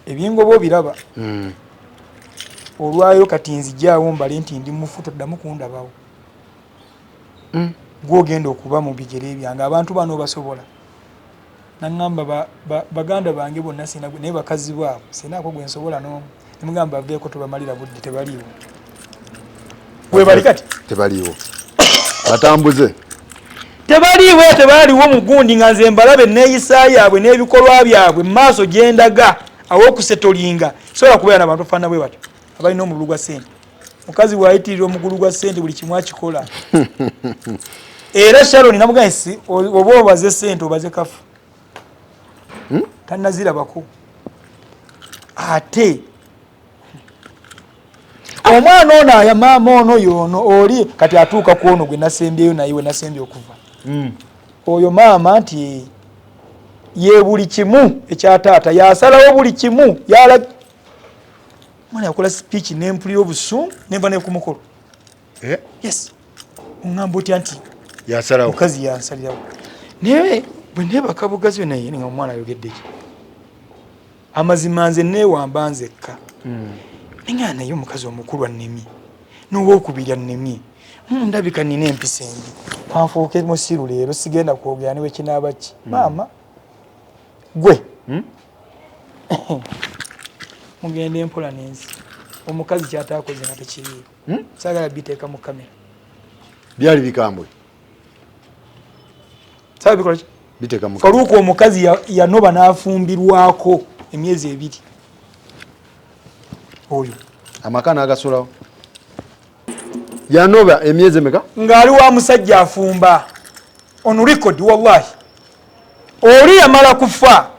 ebingobo biraba olwayo kati nzijaawo mbale nti ndi mufu toddamu kundabawo gwogenda okuba mu bigere byange abantu bano basobola naŋŋamba baganda bange bonna sina naye bakazi baabo sinaako gwe nsobola n'omu nemugamba baveeko tubamalira budde tebaliiwo webali kati
tebaliiwo batambuze
tebaliiwo mugundi nga nze mbalabe neeyisa yaabwe n'ebikolwa byabwe mu maaso gyendaga aw'okusetolinga sobola kubeera n'abantu faana bwe batyo abalina omugulu gwa ssente mukazi bwayitirira omugulu gwa ssente buli kimu akikola era Sharon namugamba nti oba obaze ssente obaze kafu tannazirabako ate omwana ono aya maama ono yono oli kati atuuka ku ono gwe nasembyeyo naye we nasembye okuva oyo maama nti ye buli kimu ekyataata yasalawo buli kimu mwana yakola speech nempulira obusungu nenva ne ku mukolo yes oŋŋamba otya nti
yasalawo
mukazi yansalirawo naye bwe neebaka bugazi naye nga omwana ayogedde ki amazima nze neewamba nzekka nenga naye omukazi omukulu annemi n'owokubiri annemi ndabika nina empisa embi kanfuuke musiru leero sigenda kwogera niwe kinaaba ki maama gwe mugende empola n'ensi omukazi kyataakoze nga tekiriiwo saagala biteeka mu kamera
byali bikambwe
saagala bikola ki
biteeka mu
Faruku omukazi yanoba n'afumbirwako emyezi 2 oyo
amaka n'agasulawo yanoba emyezi emeka
ng'ali wa musajja afumba on record wallahi oli yamala kufa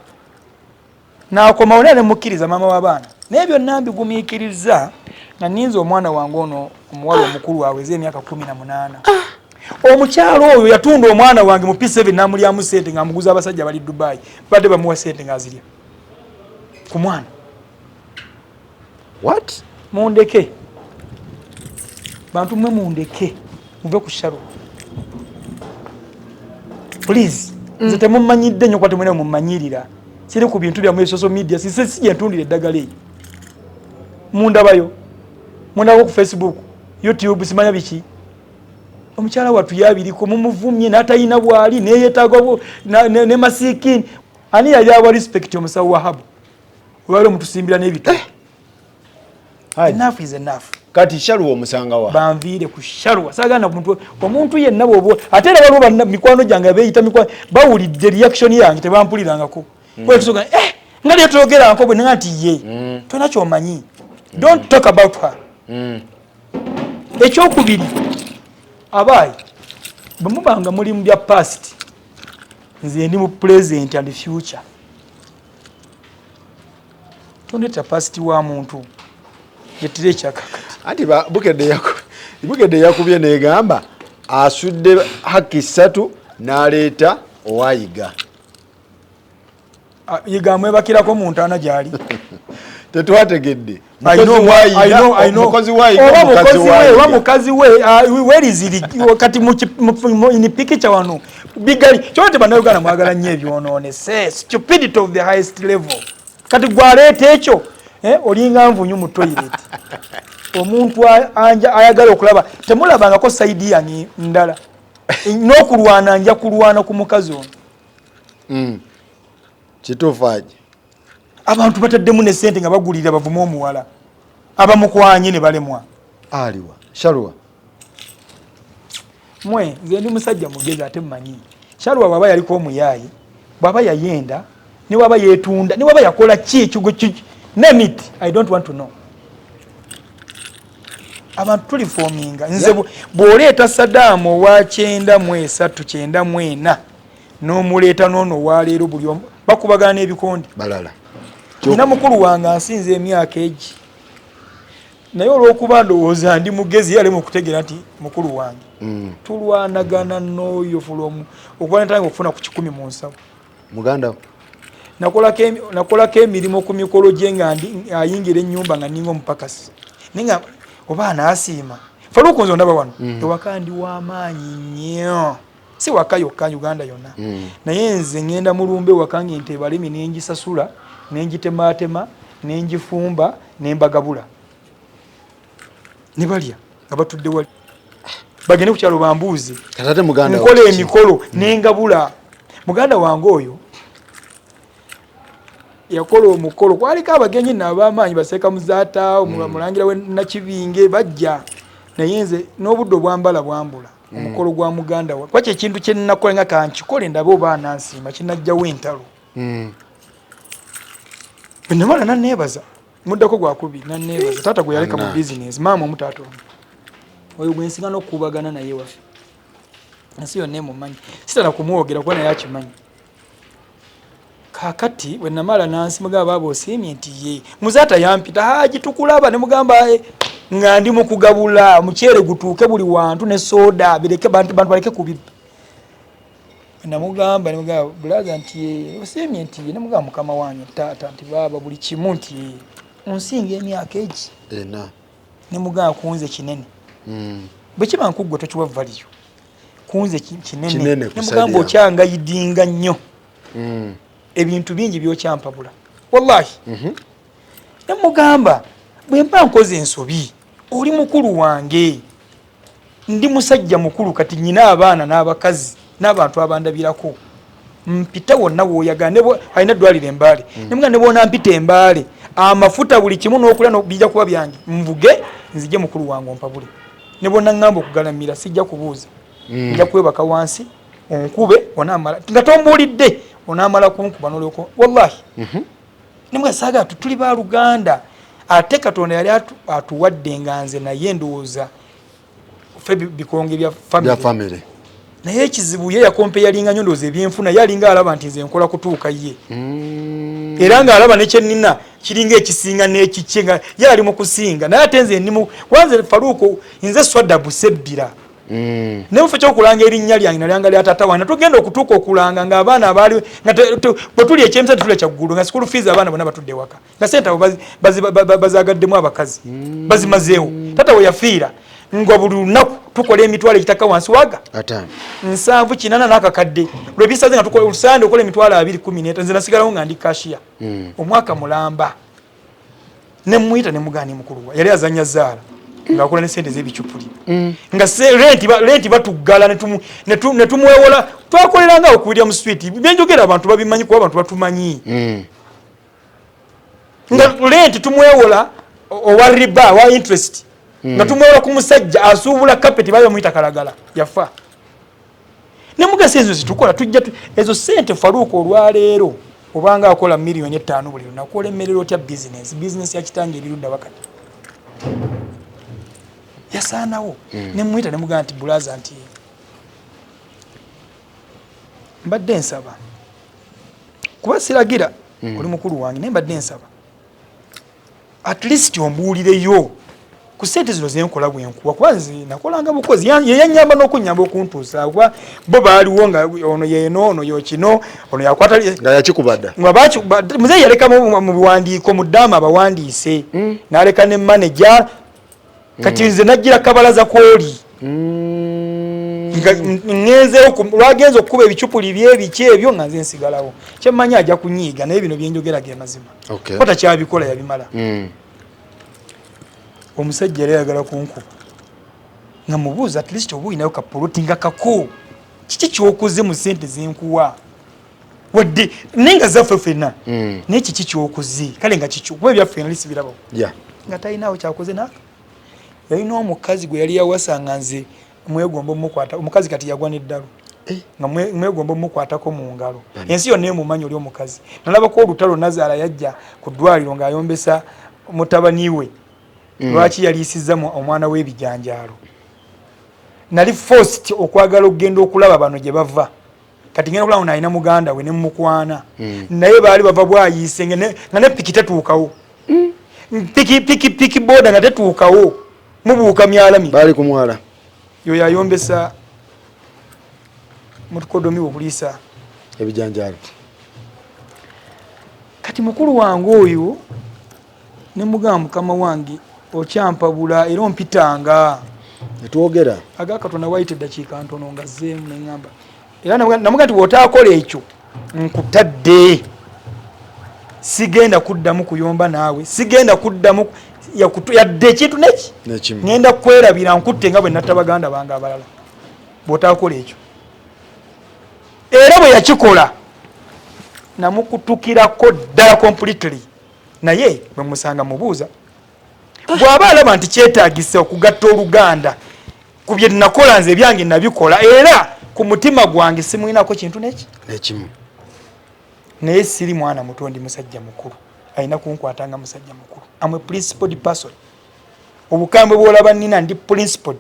n'akomawo naye nemukkiriza maama w'abaana naye byonna mbigumiikiriza nga ninza omwana wange ono omuwala omukulu aweze emyaka 18 omukyalo oyo yatunda omwana wange mu P7 n'amulyamu ssente ng'amuguza abasajja bali Dubai badde bamuwa ssente ng'azirya ku mwana
what
mundeke bantu mwe mundeke muve ku sharo please nze temumanyidde nnyo kwate mwene mumanyirira siri ku bintu byammwe social media sije ntundire eddagala eyo mundabayo mundabo ku Facebook YouTube simanya biki omukyala watu yabiriko mumuvumye n'atayina bwali neyetaaga ne masikini ani yali aba respect omusawo wa habu wali mutusimbira n'ebitu enough is enough
kati shaluwa omusanga wa
banviire ku shaluwa sagana omuntu yenna bwobo ate era waliwo mikwano gyange beeyita mikwano bawulidde reaction yange tebampulirangako bwe tusoga nga lye twogerako bwe nati ye tona kyomanyi don't talk about her ekyokubiri abayi bwe mubanga muli mu bya past nze ndi mu present and future tondeta past wa muntu yetire ekyakakati
anti bukedde yakubye negamba asudde haki 3 n'aleeta owayiga
yigamwebakirako mu ntaana gyali
tetwategedde
oba mukazi we weriziri kati in picture wano bigali kyote bannayuganda mwagala nnyo ebyonoone stupidity of the highest level kati gwaleeta ekyo olinga nvunyu mu toilet omuntu ayagala okulaba temulabangako saidi yange ndala n'okulwana nja kulwana ku mukazi ono
kituufaaki
abantu bataddemu ne ssente nga bagulira bavuma omuwala abamukwanye ne balemwa
aliwa Shalwa
mwe nze ndi musajja mugezi ate mmanyi Shalwa baba yaliko omuyaaye baba yayenda ne baba yeetunda ne baba yakola ki ekigo name it I don't want to know abantu tuliforminga nze bw'oleeta Sadam owa 939 n'omuleeta n'ono waleero buli omu bakubagana n'ebikondi
balala
nina mukulu wange ansinze emyaka egi naye olw'okuba ndowooza ndi mugezi yalemu okutegeera nti mukulu wange tulwanagana n'oyo fulomu okuba netange okufuna ku 10 mu nsawo
muganda
nakolako emirimu ku mikolo gye nga ayingira ennyumba nga ninga omupakasi ninga oba anaasiima faluuku nze ondaba wano ewaka ndi w'amaanyi nnyo si waka yokka Uganda yonna naye nze ngenda mulumbe wakange nti ebalemi nengisasula nenjitematema nenjifumba nembagabula ne balya nga batudde wali bagende ku kyalo bambuuze nkola emikolo nengabula muganda wange oyo yakola omukolo kwaliko abagenyi n'abamaanyi baseeka muzaata mulangira we nakibinge bajja naye nze n'obudde obwambala bwambula omukolo gwa muganda wa kwaki ekintu kye nnakola nga kankikole ndabe oba anansiima kinajjawo entalo bwenamala nanneebaza muddako gwakubiri nanneebaza taata gwe yaleka mu bizinesi maama omutaata ono oyo gwe nsinga n'okukubagana naye waffe ensi yonna emumanyi sitala kumwogera kuba naye akimanyi kakati bwe namala nansi mugamba baba osiimye nti ye muzaata yampita haji tukulaba ne mugamba nga ndi mu kugabula omukyere gutuuke buli wantu ne soda bireke bantu baleke kubibba namugamba bulaza nti ye osiimye nti ye namugamba mukama wanyu taata nti baba buli kimu nti ye onsinga emyaka egi ne mugamba kunze kinene bwe kiba nkuggwe tokiwa valiyo kunze kinene ne mugamba okyangayidinga nnyo ebintu bingi byokyampabula wallahi ne mugamba bwe mpa nkoze ensobi oli mukulu wange ndi musajja mukulu kati nyina abaana n'abakazi n'abantu abandabirako mpita wonna w'oyagala alina eddwaliro Embaale ne mugamba ne boona mpita Embaale amafuta buli kimu n'okulya bijja kuba byange nvuge nzije mukulu wange ompabule ne boona ngamba okugalamira sijja kubuuza nja kwebaka wansi onkube onaamala nga tombuulidde onaamala kunkuba n'olyoko wallahi nimwe saaga tuli ba Luganda ate Katonda yali atuwadde nga nze naye ndowooza ffe bikonge bya family naye ekizibu ye yakompe yalinga nnyo ndowooza ebyenfuna ye alinga alaba nti nze nkola kutuuka ye era ng'alaba nekyennina kiringa ekisinga n'ekikye nga ye ali mu kusinga naye ate nze ndimu wanze Faluuko nze Swadabu Sebbira nemufe kyokulanga erinnya lyange nalyanga lya taata wange tugenda okutuuka okulanga ng'abaana abaali bwe tuli ekyemisa tetule kyaggulu nga school fees abaana bonna batudde waka nga sente abo bazagaddemu abakazi bazimazeewo taata we yafiira nga buli lunaku tukola emitwalo ekitaka wansi waga 780 n'akakadde lwe bisaze nga tukola olusande okola emitwalo 210 nze nasigalawo nga ndi kashiya omwaka mulamba ne muyita ne mugani mukulu yali azanya zaala ng'akola ne sente z'ebicupuli nga renti batuggala ne tumwewola twakoleranga okubirya mu switi byenjogera abantu babimanyi kuba abantu batumanyi nga renti tumwewola owa riba wa interest nga tumwewola ku musajja asuubula kapeti bayo muyita kalagala yafa ne mugasa ezo zitukola tujja ezo sente Faluuko olwaleero obanga akola miliyoni 5 buli lunaku olemmerera otya bizinesi yakitange erirudda wakati yasaanawo ne mwita ne mugamba nti bulaza nti mbadde nsaba kuba siragira oli mukulu wange naye mbadde nsaba at least ombuulireyo ku sente zino zenkola bwenkuwa kwanzi nakolanga bukozi yenyamba n'okunyamba okuntuusa kuba bo baaliwo nga ono yeeno ono yokino ono yakwata
nga yakikubadda
muzeeyi yaleka mu biwandiiko mu ddaama abawandiise n'aleka ne manager kati nze najjira kabalaza kwoli lwagenza okukuba ebicupuli byebiki ebyo nga nze nsigalawo kyemmanyi ajja kunyiiga naye bino byenjogera ge mazima ko takyabikola yabimala omusajja yali ayagala kunkuba nga mubuuza at least oba oyinayo kapoloti nga kako kiki kyokoze mu ssente zenkuwa wadde naye nga zaffe ffenna naye kiki kyokoze kale nga kikyo kuba ebyaffe nali sibirabawo nga talinawo kyakoze naka yalina omukazi gwe yali yawasanga nze mwegomba omukwata omukazi kati yagwa n'eddalo nga mwegomba omukwatako mu ngalo ensi yonna emumanyi oli omukazi nalabako olutalo Nazaala yajja ku ddwaliro ng'ayombesa mutabani we lwaki yaliisizza omwana w'ebijanjaalo nali forced okwagala okugenda okulaba bano gye bava kati ngenda okulaba nalina muganda we ne mukwana naye baali bava bwayiise nga ne piki tetuukawo piki boda nga tetuukawo mubuuka myalami
baali ku mwala
yo yayombesa mutukodomi obuliisa
ebijanjaalo
kati mukulu wange oyo ne mugamba mukama wange okyampabula era ompitanga
netwogera
agakatonda waite eddakiika ntono nga zeemu neŋŋamba era namuga nti bw'otaakola ekyo nkutadde sigenda kuddamu kuyomba naawe sigenda kuddamu yadde ekintu neki ngenda kwerabira nkutte nga bwe natta baganda bange abalala bw'otaakola ekyo era bwe yakikola namukutukirako ddala completely naye bwe musanga mubuuza bw'aba alaba nti kyetaagisa okugatta oluganda ku bye nakola nze ebyange nabikola era ku mutima gwange simulinako kintu
nekimu
naye siri mwana muto ndi musajja mukulu alina kunkwatanga musajja mukulu amwe principled person obukambwe bwolaba nina ndi principled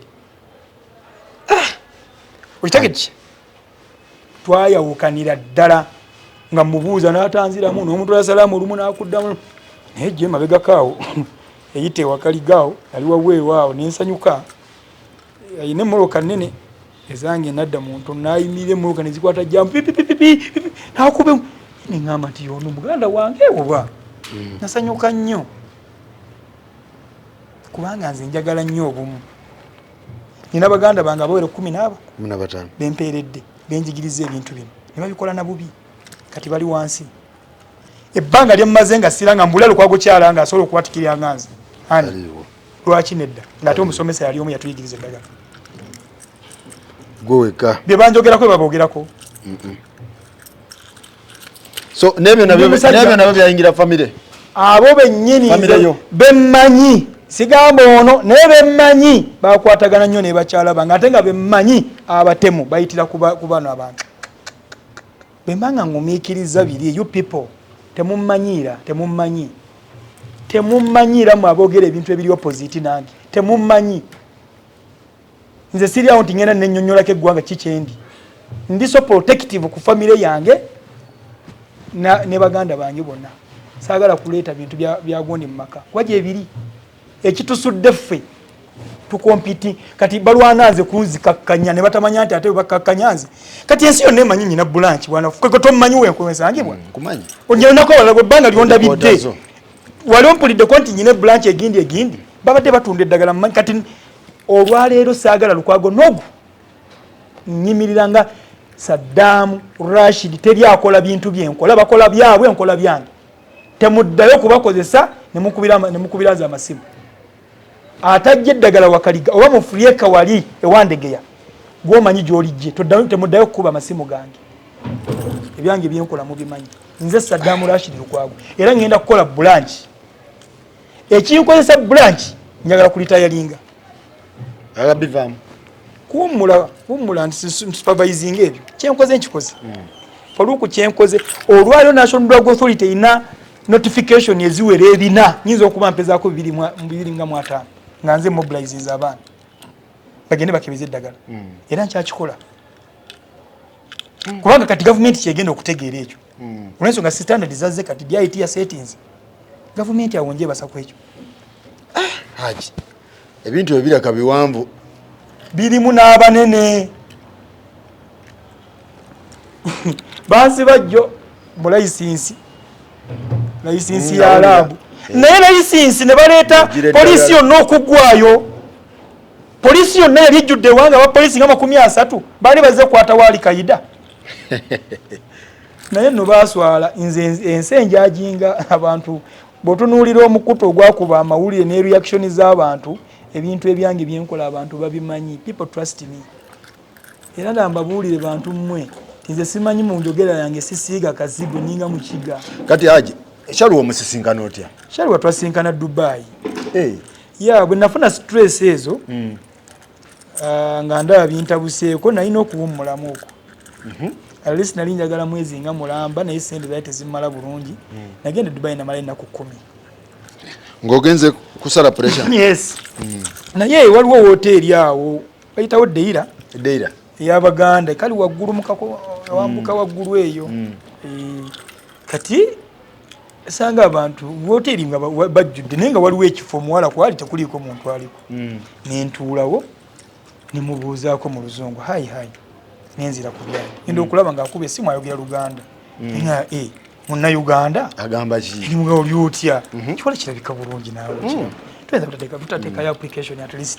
okitegeki twayawukanira ddala nga mubuuza n'atanziramu n'omuntu asalaamu olumu n'akuddamu naye gye mabegakaawo eyite wakaligaawo ali waweewaawo nensanyuka ayina emmoloka nnene ezange nadda muntu nayimirira emmoloka nezikwata jamu pipipipipi nakube neŋŋamba nti ono muganda wange oba nasanyuka nnyo kubanga nze njagala nnyo obumu nina baganda bange abawere 15 bempeeredde benjigiriza ebintu bino ne babikola na bubi kati bali wansi ebbanga lyemmaze nga sira nga mbula Lukwago kyala nga asobola okuwatikirira nganze ani lwaki nedda ng'ate omusomesa yali omu yatuyigiriza eddagala
gweweka
bye banjogerako baboogerako
so nebyo nabyo byayingira famire
abo bennyini bemmanyi sigamba ono naye bemmanyi bakwatagana nnyo ne bakyala bange ate nga bemmanyi abatemu bayitira ku bano abantu bembanga ngumiikiriza biri you people temummanyiira mu aboogera ebintu ebiri opposite nange temummanyi nze siri awo nti ngenda nennyonnyolako eggwanga kikyendi ndi so protective ku famire yange ne baganda bange bonna saagala kuleeta bintu byagondi mu maka kuba gyebiri ekitusudde ffe tukompiti kati balwana nze kunzikakkanya ne batamanya nti ate bakakkanya nze kati ensi yonna emanyi nyina bulanki bwana kweko tomumanyi wenkowensangibwa onyenako walago ebbanga lyondabidde wali ompuliddeko nti nyina bulanki egindi babadde batunda eddagala mumanyi kati olwaleero saagala Lukwago nogu nyimiriranga Sadam Rashid teryakola bintu byenkola bakola byabwe enkola byange temuddayo kubakozesa nemukubiraza amasimu atajja eddagala wakaliga oba mufuliyeka wali ewandegeya gwomanyi gy'olijje temuddayo kukuba amasimu gange ebyange byenkola mubimanyi nze Sadam Rashid Lukwago era ngenda kukola bulanki ekinkozesa bulanki njagala kulitayalinga
agabivamu kuwummula
nti supervising ebyo kyenkoze nkikoze oluku kyenkoze olwaliro National Drug Authority erina notification eziwera ebina nyinza okuba mpezaako 2.5 nga nze mobilizinze abaana bagende bakebeze eddagala era nkyakikola kubanga kati gavumenti kyegenda okutegeera ekyo olwensonga standard zazze kati BITIISA settings gavumenti awonje ebasa ku ekyo
Haji ebintu ebiraka biwanvu
birimu n'abanene bansi bajjo mu layisinsi ya laabu naye layisinsi ne baleeta poliisi yonna okuggwayo. Poliisi yonna yali ejjudde ewange abapoliisi nga 30 baali bazze kukwata waali Kaida naye nno baaswala nze ensenje ajinga abantu bw'otunuulira omukutu ogwakuba amawulire ne reaction z'abantu ebintu ebyange byenkola abantu babimanyi. People trust me. Era nambabuulire bantu mmwe nze simanyi mu njogera yange sisiiga kazibu ninga mu kiga.
Kati Haji Shaluwa musisinkana otya?
Shaluwa twasinkana Dubai. Bwe nafuna stress ezo nga ndaba bintabuseeko nalina okuwummulamu okwo. At least nali njagala mwezi nga mulamba naye sente zaali tezimala bulungi. Nagenda Dubai namala ennaku 10.
Ng'ogenze kusala pressure?
Yes. Naye waliwo hoteri awo bayitawo Deira.
Deira
ey'Abaganda kali waggulu wambuka waggulu eyo. Kati esanga abantu hoteri nga bajjudde naye nga waliwo ekifo muwala kwali tekuliiko muntu aliko. Nentuulawo nemubuuzaako mu Luzungu hayi nenzira ku byali ngenda okulaba ng'akuba essimu ayogera Luganda. Nga Munnayuganda
agamba ki
nga oli otya kiwala kirabika bulungi naawe tweza tutateekayo application at least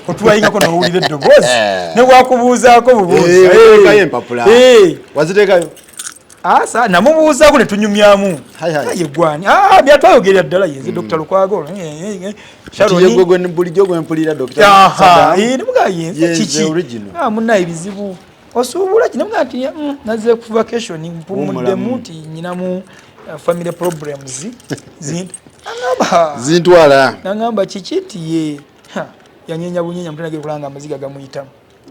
otuwayingako n'owulira eddoboozi ne bwakubuuzaako bubuuzi
empapula waziteekayo
asa namubuuzaako ne tunyumyamu yeggwani byatwayogerera ddala yenze Dr. Lukwago
bulijjo gwe mpulira
nemugaa yenze kiki munnaye bizibu osuubula kino mga nti nazze ku vacation mpumudde muti nyinamu family problems
zintwala
nangamba kikitiye yanyenya bunyenya mutendage kulanga amaziga gamuyitamu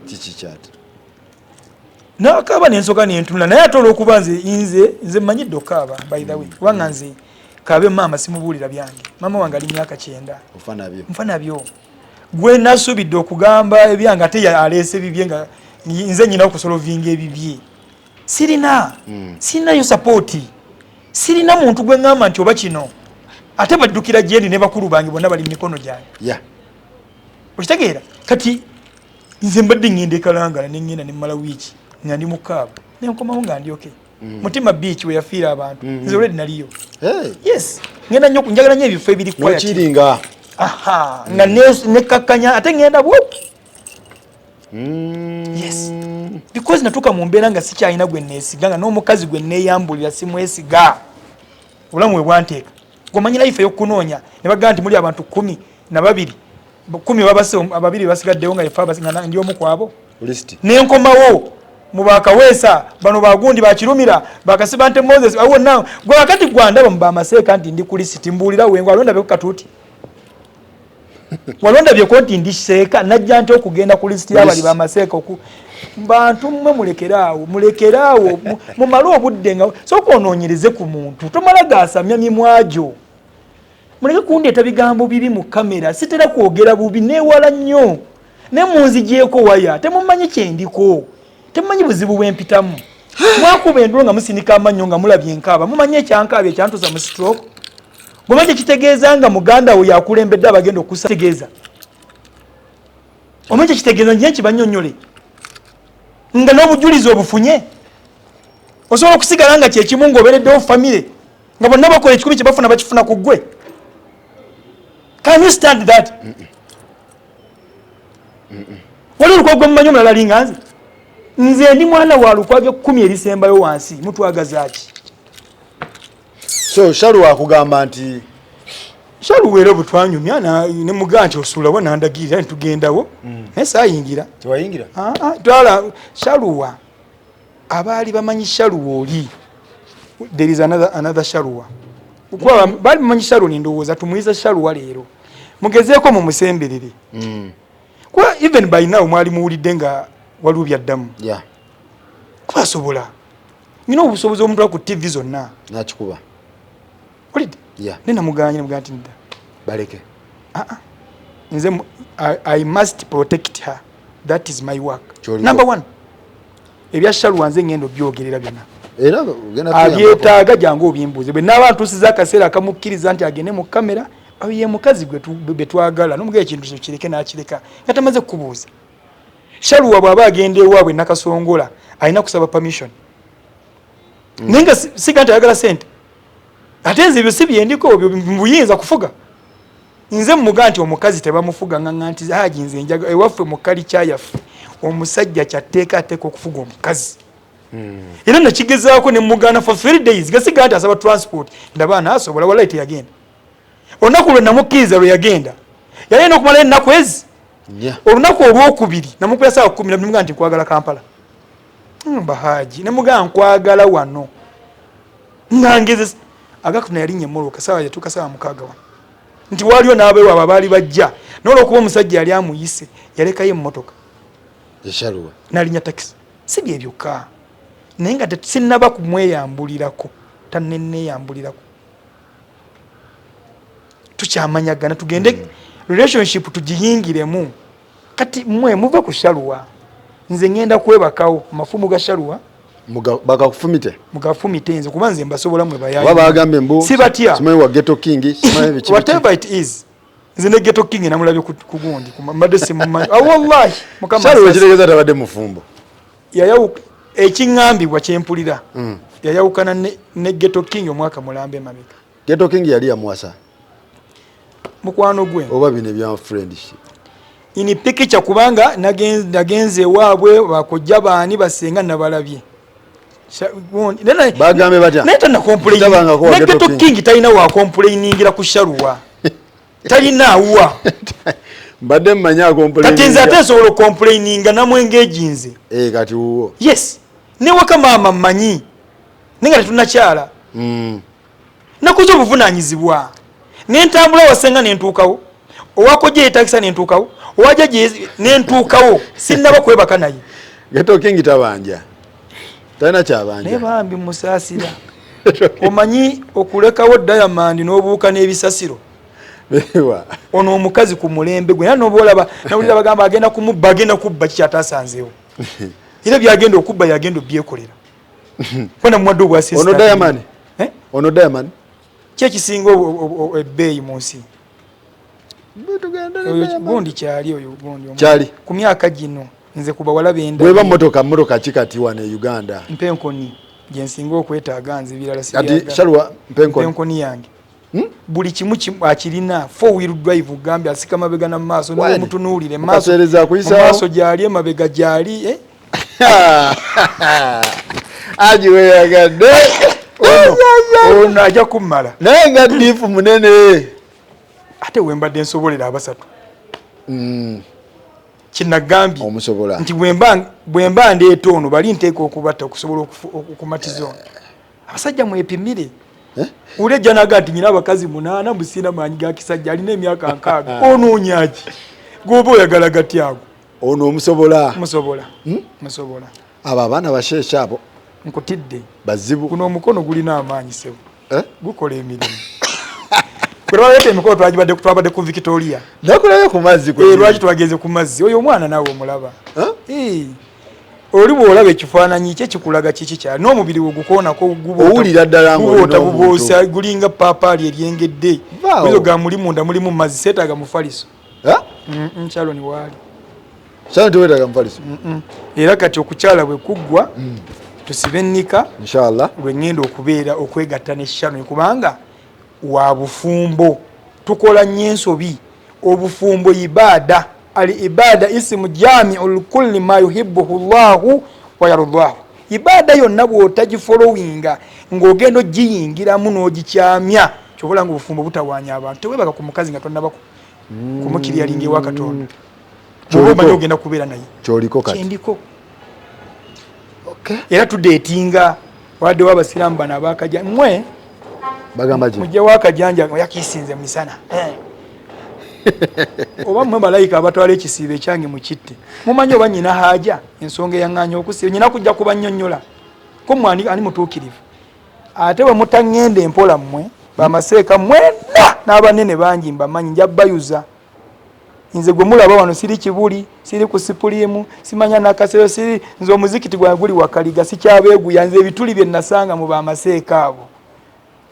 kiki kyati
nakaba nensoka nentunula naye atola okuba nze mmanyidde okaaba by the way kubanga nze kabe mama simubuulira byange mama wange ali myaka 9 nfa nabyo gwe nasuubidde okugamba ebyange ate aleese bibye nga nze nyina okusolovinga ebibye sirinayo sapoti sirina muntu gwe ngamba nti oba kino ate baddukira gyendi ne bakulu bange bonna bali mikono gyange okitegeera kati nze mbadde ngenda ekalangala nengenda nemmala wiiki nga ndi mukaaba nenkomawo nga ndyoke mutima beach we yafiira abantu nze olwedi naliyo yes ngenda nnyo njagala nnyo ebifo ebiri
wakiringa
nga nekakkanya ate ngenda bwoki yes because natuka mu mbeera nga sikyalina gwe neesiga nga n'omukazi gwe neeyambulira simwesiga obulamu we bwanteeka gomanyi life ey'okunoonya ne bagamba nti muli abantu 12 babase ababiri basigaddewo nga yefa ndi omu kwabo nenkomawo mu bakaweesa bano bagundi bakirumira bakasiba nte Moses awo nawe gwe wakati gwandaba mu bamaseeka nti ndi ku lisiti mbuulira wengo alonda bye katuuti walonda bye konti ndi seeka najja nti okugenda ku lisiti y'abali bamaseeka bantu mmwe mulekeraawo mumale obudde nga sookonoonyereze ku muntu tomala gasamya mimwajo muleke kundeeta bigambo bibi mu kamera sitera kwogera bubi neewala nnyo ne munzigyeko waya temumanyi kyendiko temumanyi buzibu bwempitamu mwakuba endulo nga musinika amannyo nga mulabye enkaaba mumanyi ekyankaaba ekyantuza mu stroke bwemaje kitegeeza nga muganda we yakulembedde abagenda okusategeeza omanyi kitegeeza nje kibanyonyole nga n'obujulizi obufunye osobola okusigala nga kyekimu ng'obeereddewo famire nga bonna bakola ekikumi kye bafuna bakifuna ku ggwe. Can you stand that? Wali Lukwago mmanyi omulala linga nze ndi mwana wa Lukwago 10 erisembayo wansi mutwagaza ki?
So Shaluwa akugamba nti
Shaluwa era butwanyumya ne muganti osula wana ndagirira ntugendawo esa ayingira
twayingira
twala Shaluwa abali bamanyi Shaluwa oli there is another Shaluwa kwa bali bamanyi Shaluwa ndowooza tumuyiza Shaluwa leero mugezeeko mu musemberere kwa even by now mwali muwulidde nga waliwo byaddamu kwasobola nina obusobozi omuntu ku TV zonna
nakikuba
olidde nena muganye muganti nda
baleke
nze I must protect her, that is my work. Number 1 ebya Shaluwa nze ngendo byogerera byonna abyetaaga jangu obyimbuze bwe n'abantu siza akaseera akamukkiriza nti agende mu kamera abiye mukazi gwe twagala n'omugaya ekintu kireke n'akireka nga tamaze kukubuuza. Shaluwa bw'aba agenda ewaabwe Nakasongola alina kusaba permission. Nenga siga nti ayagala sente. Ate nze ebyo si byendiko mbuyinza kufuga. Nze mmuga nti omukazi tebamufuga nganga nti haji nze njaga ewaffe mu culture yaffe omusajja kyateekateeka okufuga omukazi. Era nakigezaako ne mugana for 3 days gasiga nti asaba transport ndabaana asobola wala ite yagenda. Olunaku lwe namukkiriza lwe yagenda yalina okumala ennaku ezi. Olunaku olwokubiri namukubira saa 10 namuga nti nkwagala Kampala. Haji namuga nkwagala wano nangeze agakuna yalinye mmoloka sawa yatuka sawa mukaga wano nti waliyo n'abeewa abaali bajja n'olwokuba omusajja yali amuyise yalekayo emmotoka
eshaluwa
n'alinya taxi. Si bye byokka naye nga sinnaba kumweyambulirako tannenneeyambulirako. Tukyamanyagana tugende relationship tugiyingiremu kati mmwe muva ku shaluwa nze ngenda kwebakawo mafumu ga shaluwa
bakakufumite
mugafumite nze kuba nze mbasobola mwe bayayi
baba agambe mbu
sibatya
simanyi wa ghetto king simanyi bichi
whatever it is nze ne ghetto king namulabye ku gundi ku Mbadde mumanyi wallahi mukama
shaluwa kiregeza tabadde mufumbo
yayawu ekingambibwa kyempulira yayawukana ne ghetto king omwaka mulambe mabega.
Ghetto king yali yamuwasa
mukwano gwe
oba bine bya friendship
ini pikicha kubanga nagenze waabwe bakojja baani basenga nabalabye
bagambe batya
neta na complain ne Ghetto King talina wa complainingira ku shaluwa talina wa
Mbadde mmanya complain
kati nze ate sobola complaininga namwengeginze
kati uwo
yes ne waka mama mmanyi ninga tunakyala nakuzo obuvunanyizibwa n'entambula wasenga n'entuukawo owakojja etakisa n'entuukawo owaja n'entuukawo sinnaba kwebaka naye.
Ghetto King tabanja talina kyabanja
naye bambi musaasira omanyi okulekawo Diamond n'obuuka n'ebisasiro ono omukazi ku mulembe gwe era n'obolaba nawulira bagamba agenda kumubba agenda kubba kikyatasanzeewo era byagenda okubba yagenda obyekolera kona muwadde obwasisa
ono Diamond
kyekisinga ebbeeyi mu nsi gundi kyali oyo gundi
kyali
ku myaka gino nze kuba walabenda
bweba motoka kikati wane Uganda
mpenkoni gyensinga okwetaaga nze birala si
ati shaluwa
mpenkoni yange buli kimu akirina 4-wheel drive gambye asika mabega na maaso no mutunuulire maaso gyali emabega gyali
ajiweyagadde
ono ajja kummala
naye nga diifu munene
ate wembadde nsobolera abasatu kinagambye
omusobola
nti bwemba ndeeta ono bali nteeka okubatta okusobola okumatiza ono abasajja mwepimire ulejja naga nti nyina abakazi 8 musina maanyi ga kisajja alina emyaka 6 onoonyaki goba oyagala gatyago
ono omusobola
musobola
abo abaana basheesha abo
nkutidde
bazibu
kuno omukono gulina amaanyi sebo gukola emirimu kulwalete emikono twabadde ku Victoria
nakulayo ku mazzi
lwaki twageze ku mazzi oyo omwana naawe omulaba oli bw'olaba ekifaananyi kye kikulaga kiki kyali n'omubiri we gukoonako
owulira ddala
ng'obuboosa gulinga paapaali eryengedde ezo ga muli munda mulimu mazzi seetaaga mufaliso nkyalo ni waali
tewetaaga mufaliso
era kati okukyala bwe kuggwa tusibe ennika
inshallah
lwe ŋŋenda okubeera okwegatta ne Shannon kubanga wa bufumbo tukola nnyo ensobi obufumbo ibada al-ibada ismu jami'ul kulli ma yuhibbuhu Allahu wa yardahu. Ibada yonna bw'otagifollowinga ng'ogenda ogiyingiramu n'ogikyamya kyobola nga obufumbo butawaanya abantu tewebaka ku mukazi nga tonnaba kumukirya linga ewa Katonda omanyi ogenda kubeera naye
kyoliko kati
kyendiko era tudeetinga wadde w'abasiraamu bano abakajja mmwe
bagamba ki
mujja wakajanja yakisinze misana oba mmwe malayika abatwala ekisiibo ekyange mukitte mumanyi oba nyina haja ensonga eyaŋŋaanya okusiiba nyina kujja kuba nnyonnyola ko mwani ani mutuukirivu ate bwe mutaŋŋenda empola mmwe bamaseeka mwena n'abanene bangi mbamanyi nja bayuza nze gwe mulaba wano siri kibuli siri ku sipulimu simanya nakasero siri nze omuzikiti gwange guli wakaliga sikyabeeguya nze ebituli bye nasanga mu bamaseeka abo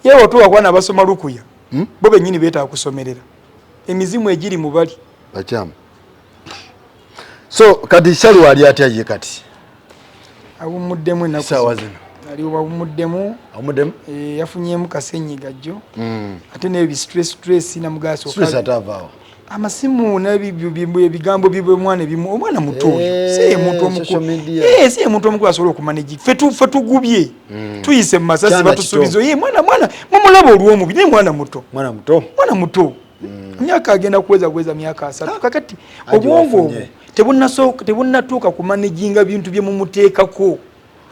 yewe otuwa kwana basoma lukuya bo bennyini beetaaga kusomerera emizimu egiri mu bali
bakyamu. So kati Shalu ali atya ye kati
awumuddemu ennaku
sawa zino
ali awumuddemu yafunyeemu kasenyiga jjo ate n'ebi stress na mugaso
stress atavaawo
amasimu n'ebigambo bibwe omwana muto si muntu omukulu si muntu omukulu asobola okumanagi ffe tugubye tuyise mu masasi batusuubizo ye mwana mumulaba olw'omubi naye mwana muto emyaka agenda kuweza myaka 3 kakati obwongo tebunnatuuka kumanaginga bintu bye mumuteekako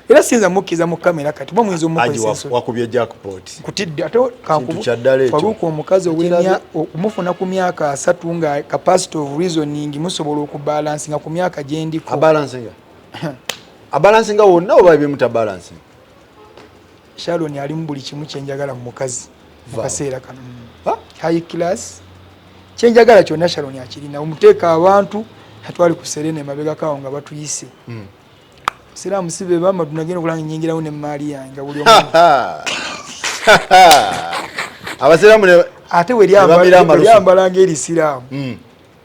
era sinza mukkiza mu kamera kati bwa muyinza omukozesa
wakubye jackpot
kutidde ate faluuka omukazi omufuna ku myaka 3 nga capacity of reasoning musobola okubalansinga ku myaka gyendiko
abalansinga wonna oba ebyemuta balancing.
Sharon ali mu buli kimu kyenjagala mu mukazi mu kaseera kano high class kyenjagala kyonna Sharon akirina omuteeka abantu atwali ku Serene mabega kawo nga batuyise Siramu sibe bama tunagenda kulanga nyingirawo ne mali yange buli omu
abasiramu ne
ate we lyambalanga eri Siramu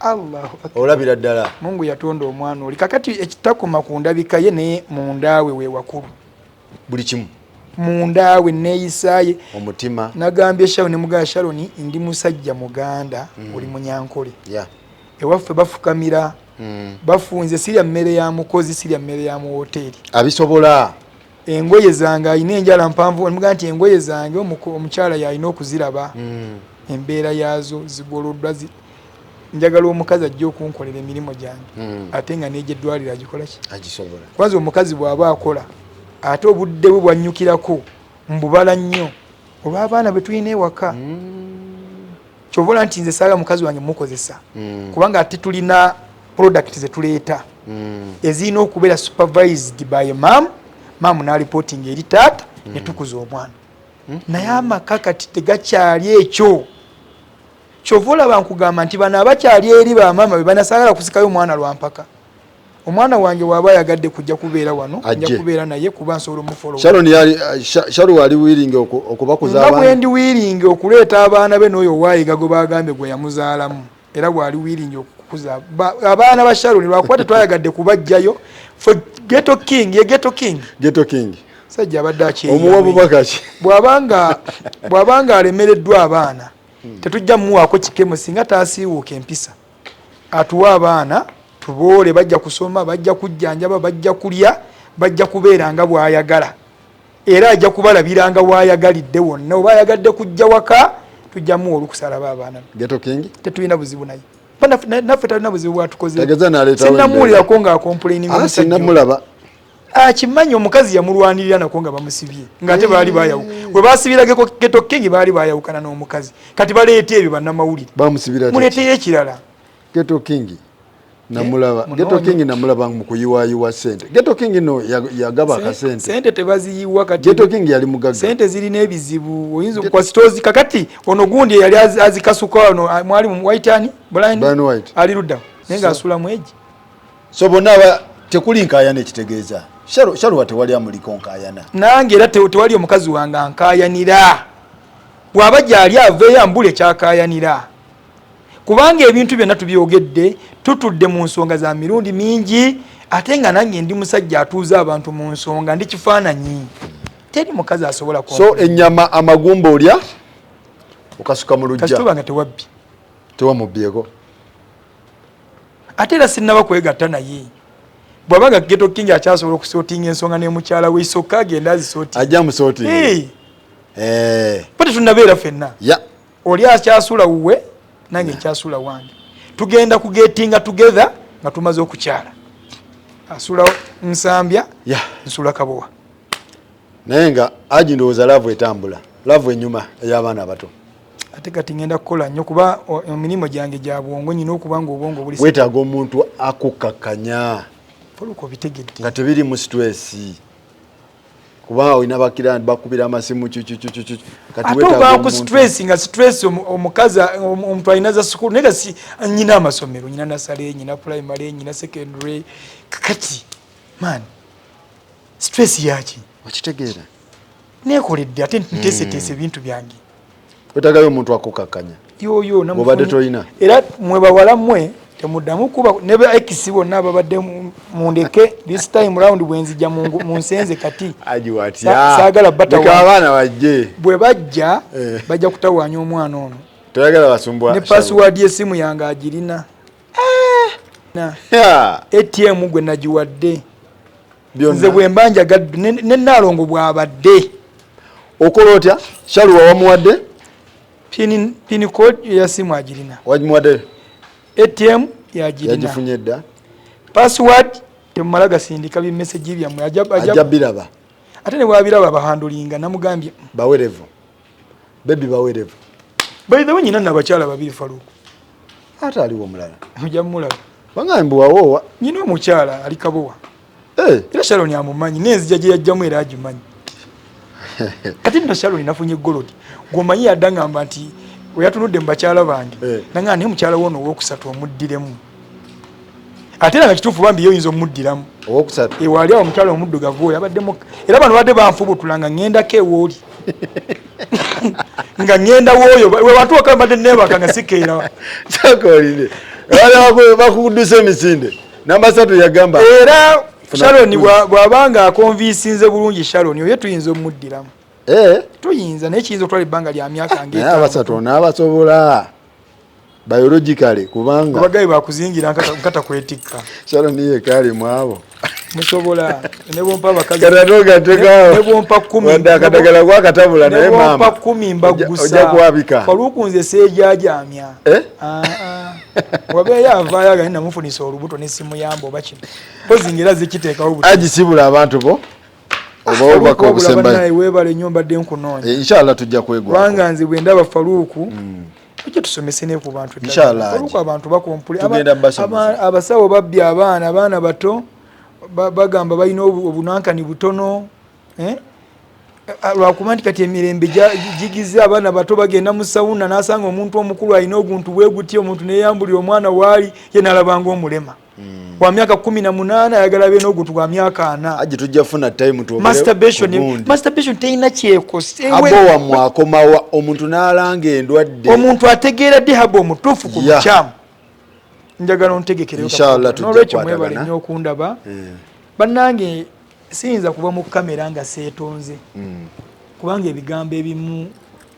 Allahu akbar
olabira ddala
Mungu yatonda omwana oli kakati ekitakoma ku ndabika ye ne mundawe we wakulu
buli kimu
mundawe neeyisaye
omutima
nagambye Sharon ne mugaa Sharon ndi musajja muganda oli munyankole ewaffe bafukamira bafunze sirya mmere ya mukozi sirya mmere ya mu hoteli
abisobola
engoye zange ayina enjala mpanvu mugaa nti engoye zange omukyala yalina okuziraba embeera yazo zigoloddwa njagala omukazi ajja okunkolera emirimu gyange ate nga n'egyeddwaliro agikola ki
agisobola
kwanza omukazi bw'aba akola ate obudde bwe bwannyukirako mbubala nnyo olw'abaana bwe tulina ewaka kyovola nti nze saaga mukazi wange mukozesa kubanga ate tulina product ze tuleeta ezirina okubeera supervised by mam na reporting eri taata ne tukuza omwana naye amaka kati tegakyali ekyo kyovola bankugamba nti bano abakyali eri bamama be banasaagala kusikayo omwana lwampaka omwana wange waba yagadde kujja kubeera wano nja kubeera naye kuba nsobola omufolo
Shalu ali willing okubakuza
abaana bwendi willing okuleeta abaana be n'oyo waayiga gwe bagambye gwe yamuzaalamu era bwali willing okukuza abaana ba Shalu lwakuba tetwayagadde kubajjayo for ghetto king sajja abadde
omuwabubakaki
bw'abanga alemereddwa abaana tetujja muwaako kikemo singa taasiiwuuka empisa atuwa abaana tuboole bajja kusoma bajja kujjanjaba bajja kulya bajja kubeera nga bw'ayagala era ajja kubalabiranga bw'ayagalidde wonna oba ayagadde kujja waka tujja muwa olukusalaba abaana tetulina buzibu naye naffe talina buzibu bwatukozesinnamuwulirako ng'akomplaininga
omusajja
akimanyi omukazi yamulwanirira nako nga bamusibye ng'ate baali bayawuka bwe basibirageko Ghetto King baali bayawukana n'omukazi kati baleeta ebyo bannamawulire muleeteyo ekirala
Ghetto King namulaba mu kuyiwayiwa sente Ghetto King no yagaba akasente
sente tebaziyiwa kati
Ghetto King yali mugaga
sente zirina ebizibu oyinza kwa stores kakati ono gundi yali azikasuka ono mwali mu White Blind ali ludda nenga asula mweji
so bonna tekuli nkayana ekitegeeza Shalu wate wali amuliko nkayana
nange era tewali omukazi wange ankayanira bw'abajja ali aveeyo ambule kyakayanira kubanga ebintu byonna tubyogedde tutudde mu nsonga za mirundi mingi ate nga nange ndi musajja atuuza abantu mu nsonga ndi kifaananyi teri mukazi asobola
so ennyama amagumba olya okasuka mu lujja
kasituba nga tewabbi
tewamubyeko
ate era sinnaba kwegatta naye bw'abaga Ghetto King akyasobola okusootinga ensonga n'emukyala we isokka agenda azisootinga
ajja musootinga
pate tunnabeera ffenna oli akyasula wuwe nange nkyasula wange tugenda kugetinga together nga tumaze okukyala asula Nsambya nsula Kabowa
naye nga aji ndowooza laavu etambula laavu enyuma ey'abaana abato
ate kati ngenda kukola nnyo kuba emirimu gyange gya bwongo nyina okuba nga obwongo buli
weetaaga omuntu akukakkanya
poluko bitegedde
nga tebiri mu stress kuba olina bakirani bakubira amasimu
ate oba ku stress nga stress omukazi omuntu alina za sukulu naye si nyina amasomero nyina nasale nyina primary nyina secondary kati man stress yaki
wakitegeera
nekoledde ate nteeseteese ebintu byange
Wetagayo omuntu akukakanya.
Yoyo namufunye.
Obadde toyina.
Era mwe bawala mmwe temuddamu kuba nebe ekisi bonna ababadde mundeke this time round bwenzija mu nsenze kati.
Ajiwatya.
Saagala batawa.
Bika abaana bajje.
Bwe bajja bajja kutawaanya omwana ono.
Toyagala basumbwa.
Ne password y'essimu yange agirina. ATM gwe nagiwadde. Nze bwe mbanja gaddu ne Nalongo bw'abadde. Okola otya?
Shaluwa wamuwadde?
Pin code ya simu agirina.
Wagimuwadde?
ATM yagirina.
Yagifunye dda.
Password temumala gasindika bi message byammwe
ajja biraba.
Ate ne bwabiraba bahandulinga namugambye.
Bawerevu. Baby bawerevu.
By the way nyina nabakyala babiri Faruku.
Ate aliwo mulala.
Mujja mulaba.
Bangambu wawowa.
Nyina omukyala ali Kabowa. Era Sharon amumanyi nenzija gye yajjamu era agimanyi. Kati ndo Sharon nafunye golodi. Gomanyi yadangamba nti we yatunudde mbakyala bange. Nanga ne mukyala wono owokusatu omuddiremu. Ate nga kituufu bambi yoyinza omuddiramu.
Owokusatu.
Wali awo omukyala omuddugavu oyo abaddemu. Era bano badde banfubutulanga ŋŋendako ewooli. Nga ŋŋenda wooyo we watuuka mbadde neebaka nga sikeera.
Kyakolire. Wala bakuddusa emisinde. Namba 3 yagamba.
Era Sharon bw'abanga akonvinsinze bulungi Sharon oyo tuyinza omuddiramu. Tuyinza naye kiyinza otwala ebbanga lya myaka ng'etaano.
Naye abasatu n'abasobola biologically kubanga
abagayi bakuzingira nkata kwetikka.
Sharon ye kali mwabo.
Musobola ne bompa abakazi.
Katanoga tekao.
Ne bompa 10.
Wanda kadagala kwa katabula naye mama.
Ne bompa 10 mbagusa.
Oja kuwabika.
Faruku nze sejajamya. Wabe yavaya ga namufunisa olubuto n'essimu yambo bakino. Pozingira zikiteeka obuto.
Agisibula abantu bo. Oba bako obusembayo.
Naye webale Nyumba Mbadde nkunonya.
Inshallah tujja kwegwa.
Wanga nze bwe ndaba Faruku. Tujja tusomese ne ku bantu.
Inshallah.
Faruku abantu bakompuli. Abasawo babbi abaana bato. Bagamba balina obunankani butono. Lwakuba nti kati emirembe gigize abaana bato bagenda mu sawuna n'asanga omuntu omukulu alina oguntu bwe guti omuntu neyambulira omwana waali ye n'alabanga omulema. Wa myaka 18 ayagala be n'oguntu gwa myaka 4.
Aje tujja funa time tu.
Masturbation teyina kyeko.
Abo wa mwakomawa omuntu n'alanga endwadde.
Omuntu ategeera ddi habo omutuufu ku bukyamu. Njagala ontegekere
inshallah
tujja mwebale nnyo okundaba. Bannange siyinza kuba mu kamera nga seetonze. Kubanga ebigambo ebimu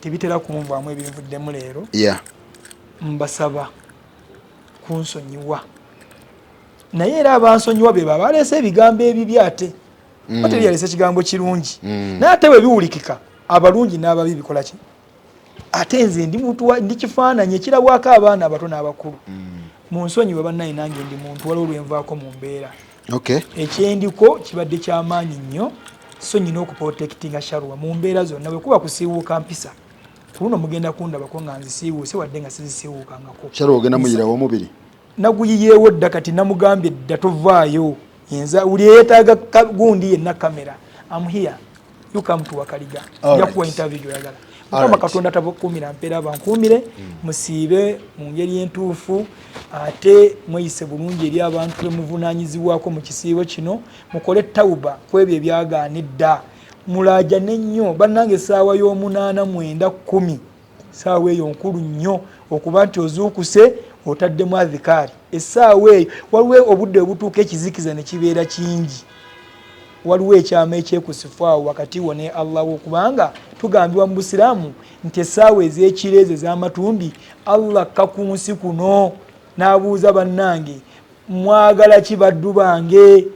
tebitera kunvaamu ebinvuddemu leero. Mbasaba kunsonyiwa. Naye era abansonyiwa be baleese ebigambo ebibi ate. Bateri yaleese ekigambo kirungi. Naye ate bwe biwulikika abalungi n'ababi bikola ki? Ate nze ndi kifaananyi ekirabwako abaana abato n'abakulu. Munsonyiwe bannaye nange ndi muntu waliwo lwenvaako mu mbeera. Ekyendiko kibadde kyamaanyi nnyo so nyina okuprotectinga Shaluwa mu mbeera zonna bwe kuba kusiiwuuka mpisa. Kuno mugenda kundabako nga nzisiiwuuse wadde nga sizisiiwuukangako.
Shaluwa ogenda muyirawo omubiri?
Naguyiyeewo dda kati namugambye dda tovaayo. Uli yeetaaga gundi yenna kamera. I'm here. You come to Wakaliga. Njakuwa interview gyoyagala. Mukama Katonda tabakuumira mpeera bankuumire musiibe mu ngeri entuufu ate mweyise bulungi eri abantu bemuvunaanyizibwako mu kisiibo kino mukole tawuba ku ebyo ebyagaanidda mulaaja n'ennyo bannange essaawa y'omunaana 9 10 essaawa eyo nkulu nnyo okuba nti ozuukuse otaddemu adhikaari essaawa eyo waliwo obudde obutuuka ekizikiza ne kibeera kingi waliwo ekyama ekyekusifu awo wakati wo ne Allah okubanga tugambibwa mu Busiraamu nti essaawa ez'ekiro ezo ez'amatumbi Allah kakunsi kuno n'abuuza bannange mwagala ki baddu bange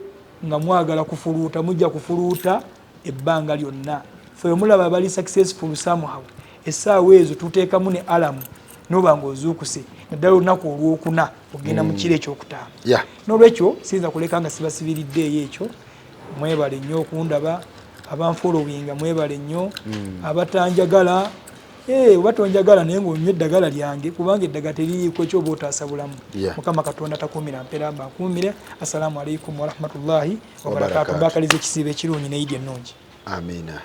nga mwagala kufuluuta mujja kufuluuta ebbanga lyonna fe mulaba bali successful somehow essaawa ezo tuteekamu ne alamu noba ng'ozuukuse naddala olunaku olwokuna ogenda mu kiro ekyokutaano n'olwekyo siyinza kuleka nga sibasibiriddeeyo ekyo mwebale nnyo okundaba abanfolowinga mwebale nnyo abatanjagala batonjagala naye ng'onywa eddagala lyange kubanga eddagala teririiko kyoba otaasabulamu Mukama Katonda takuumira mpeera mbakuumire. Assalamu alaikum warahmatullahi wabarakatuh. Mbakaliza ekisiibo ekirungi ne Idi ennungi.
Amina.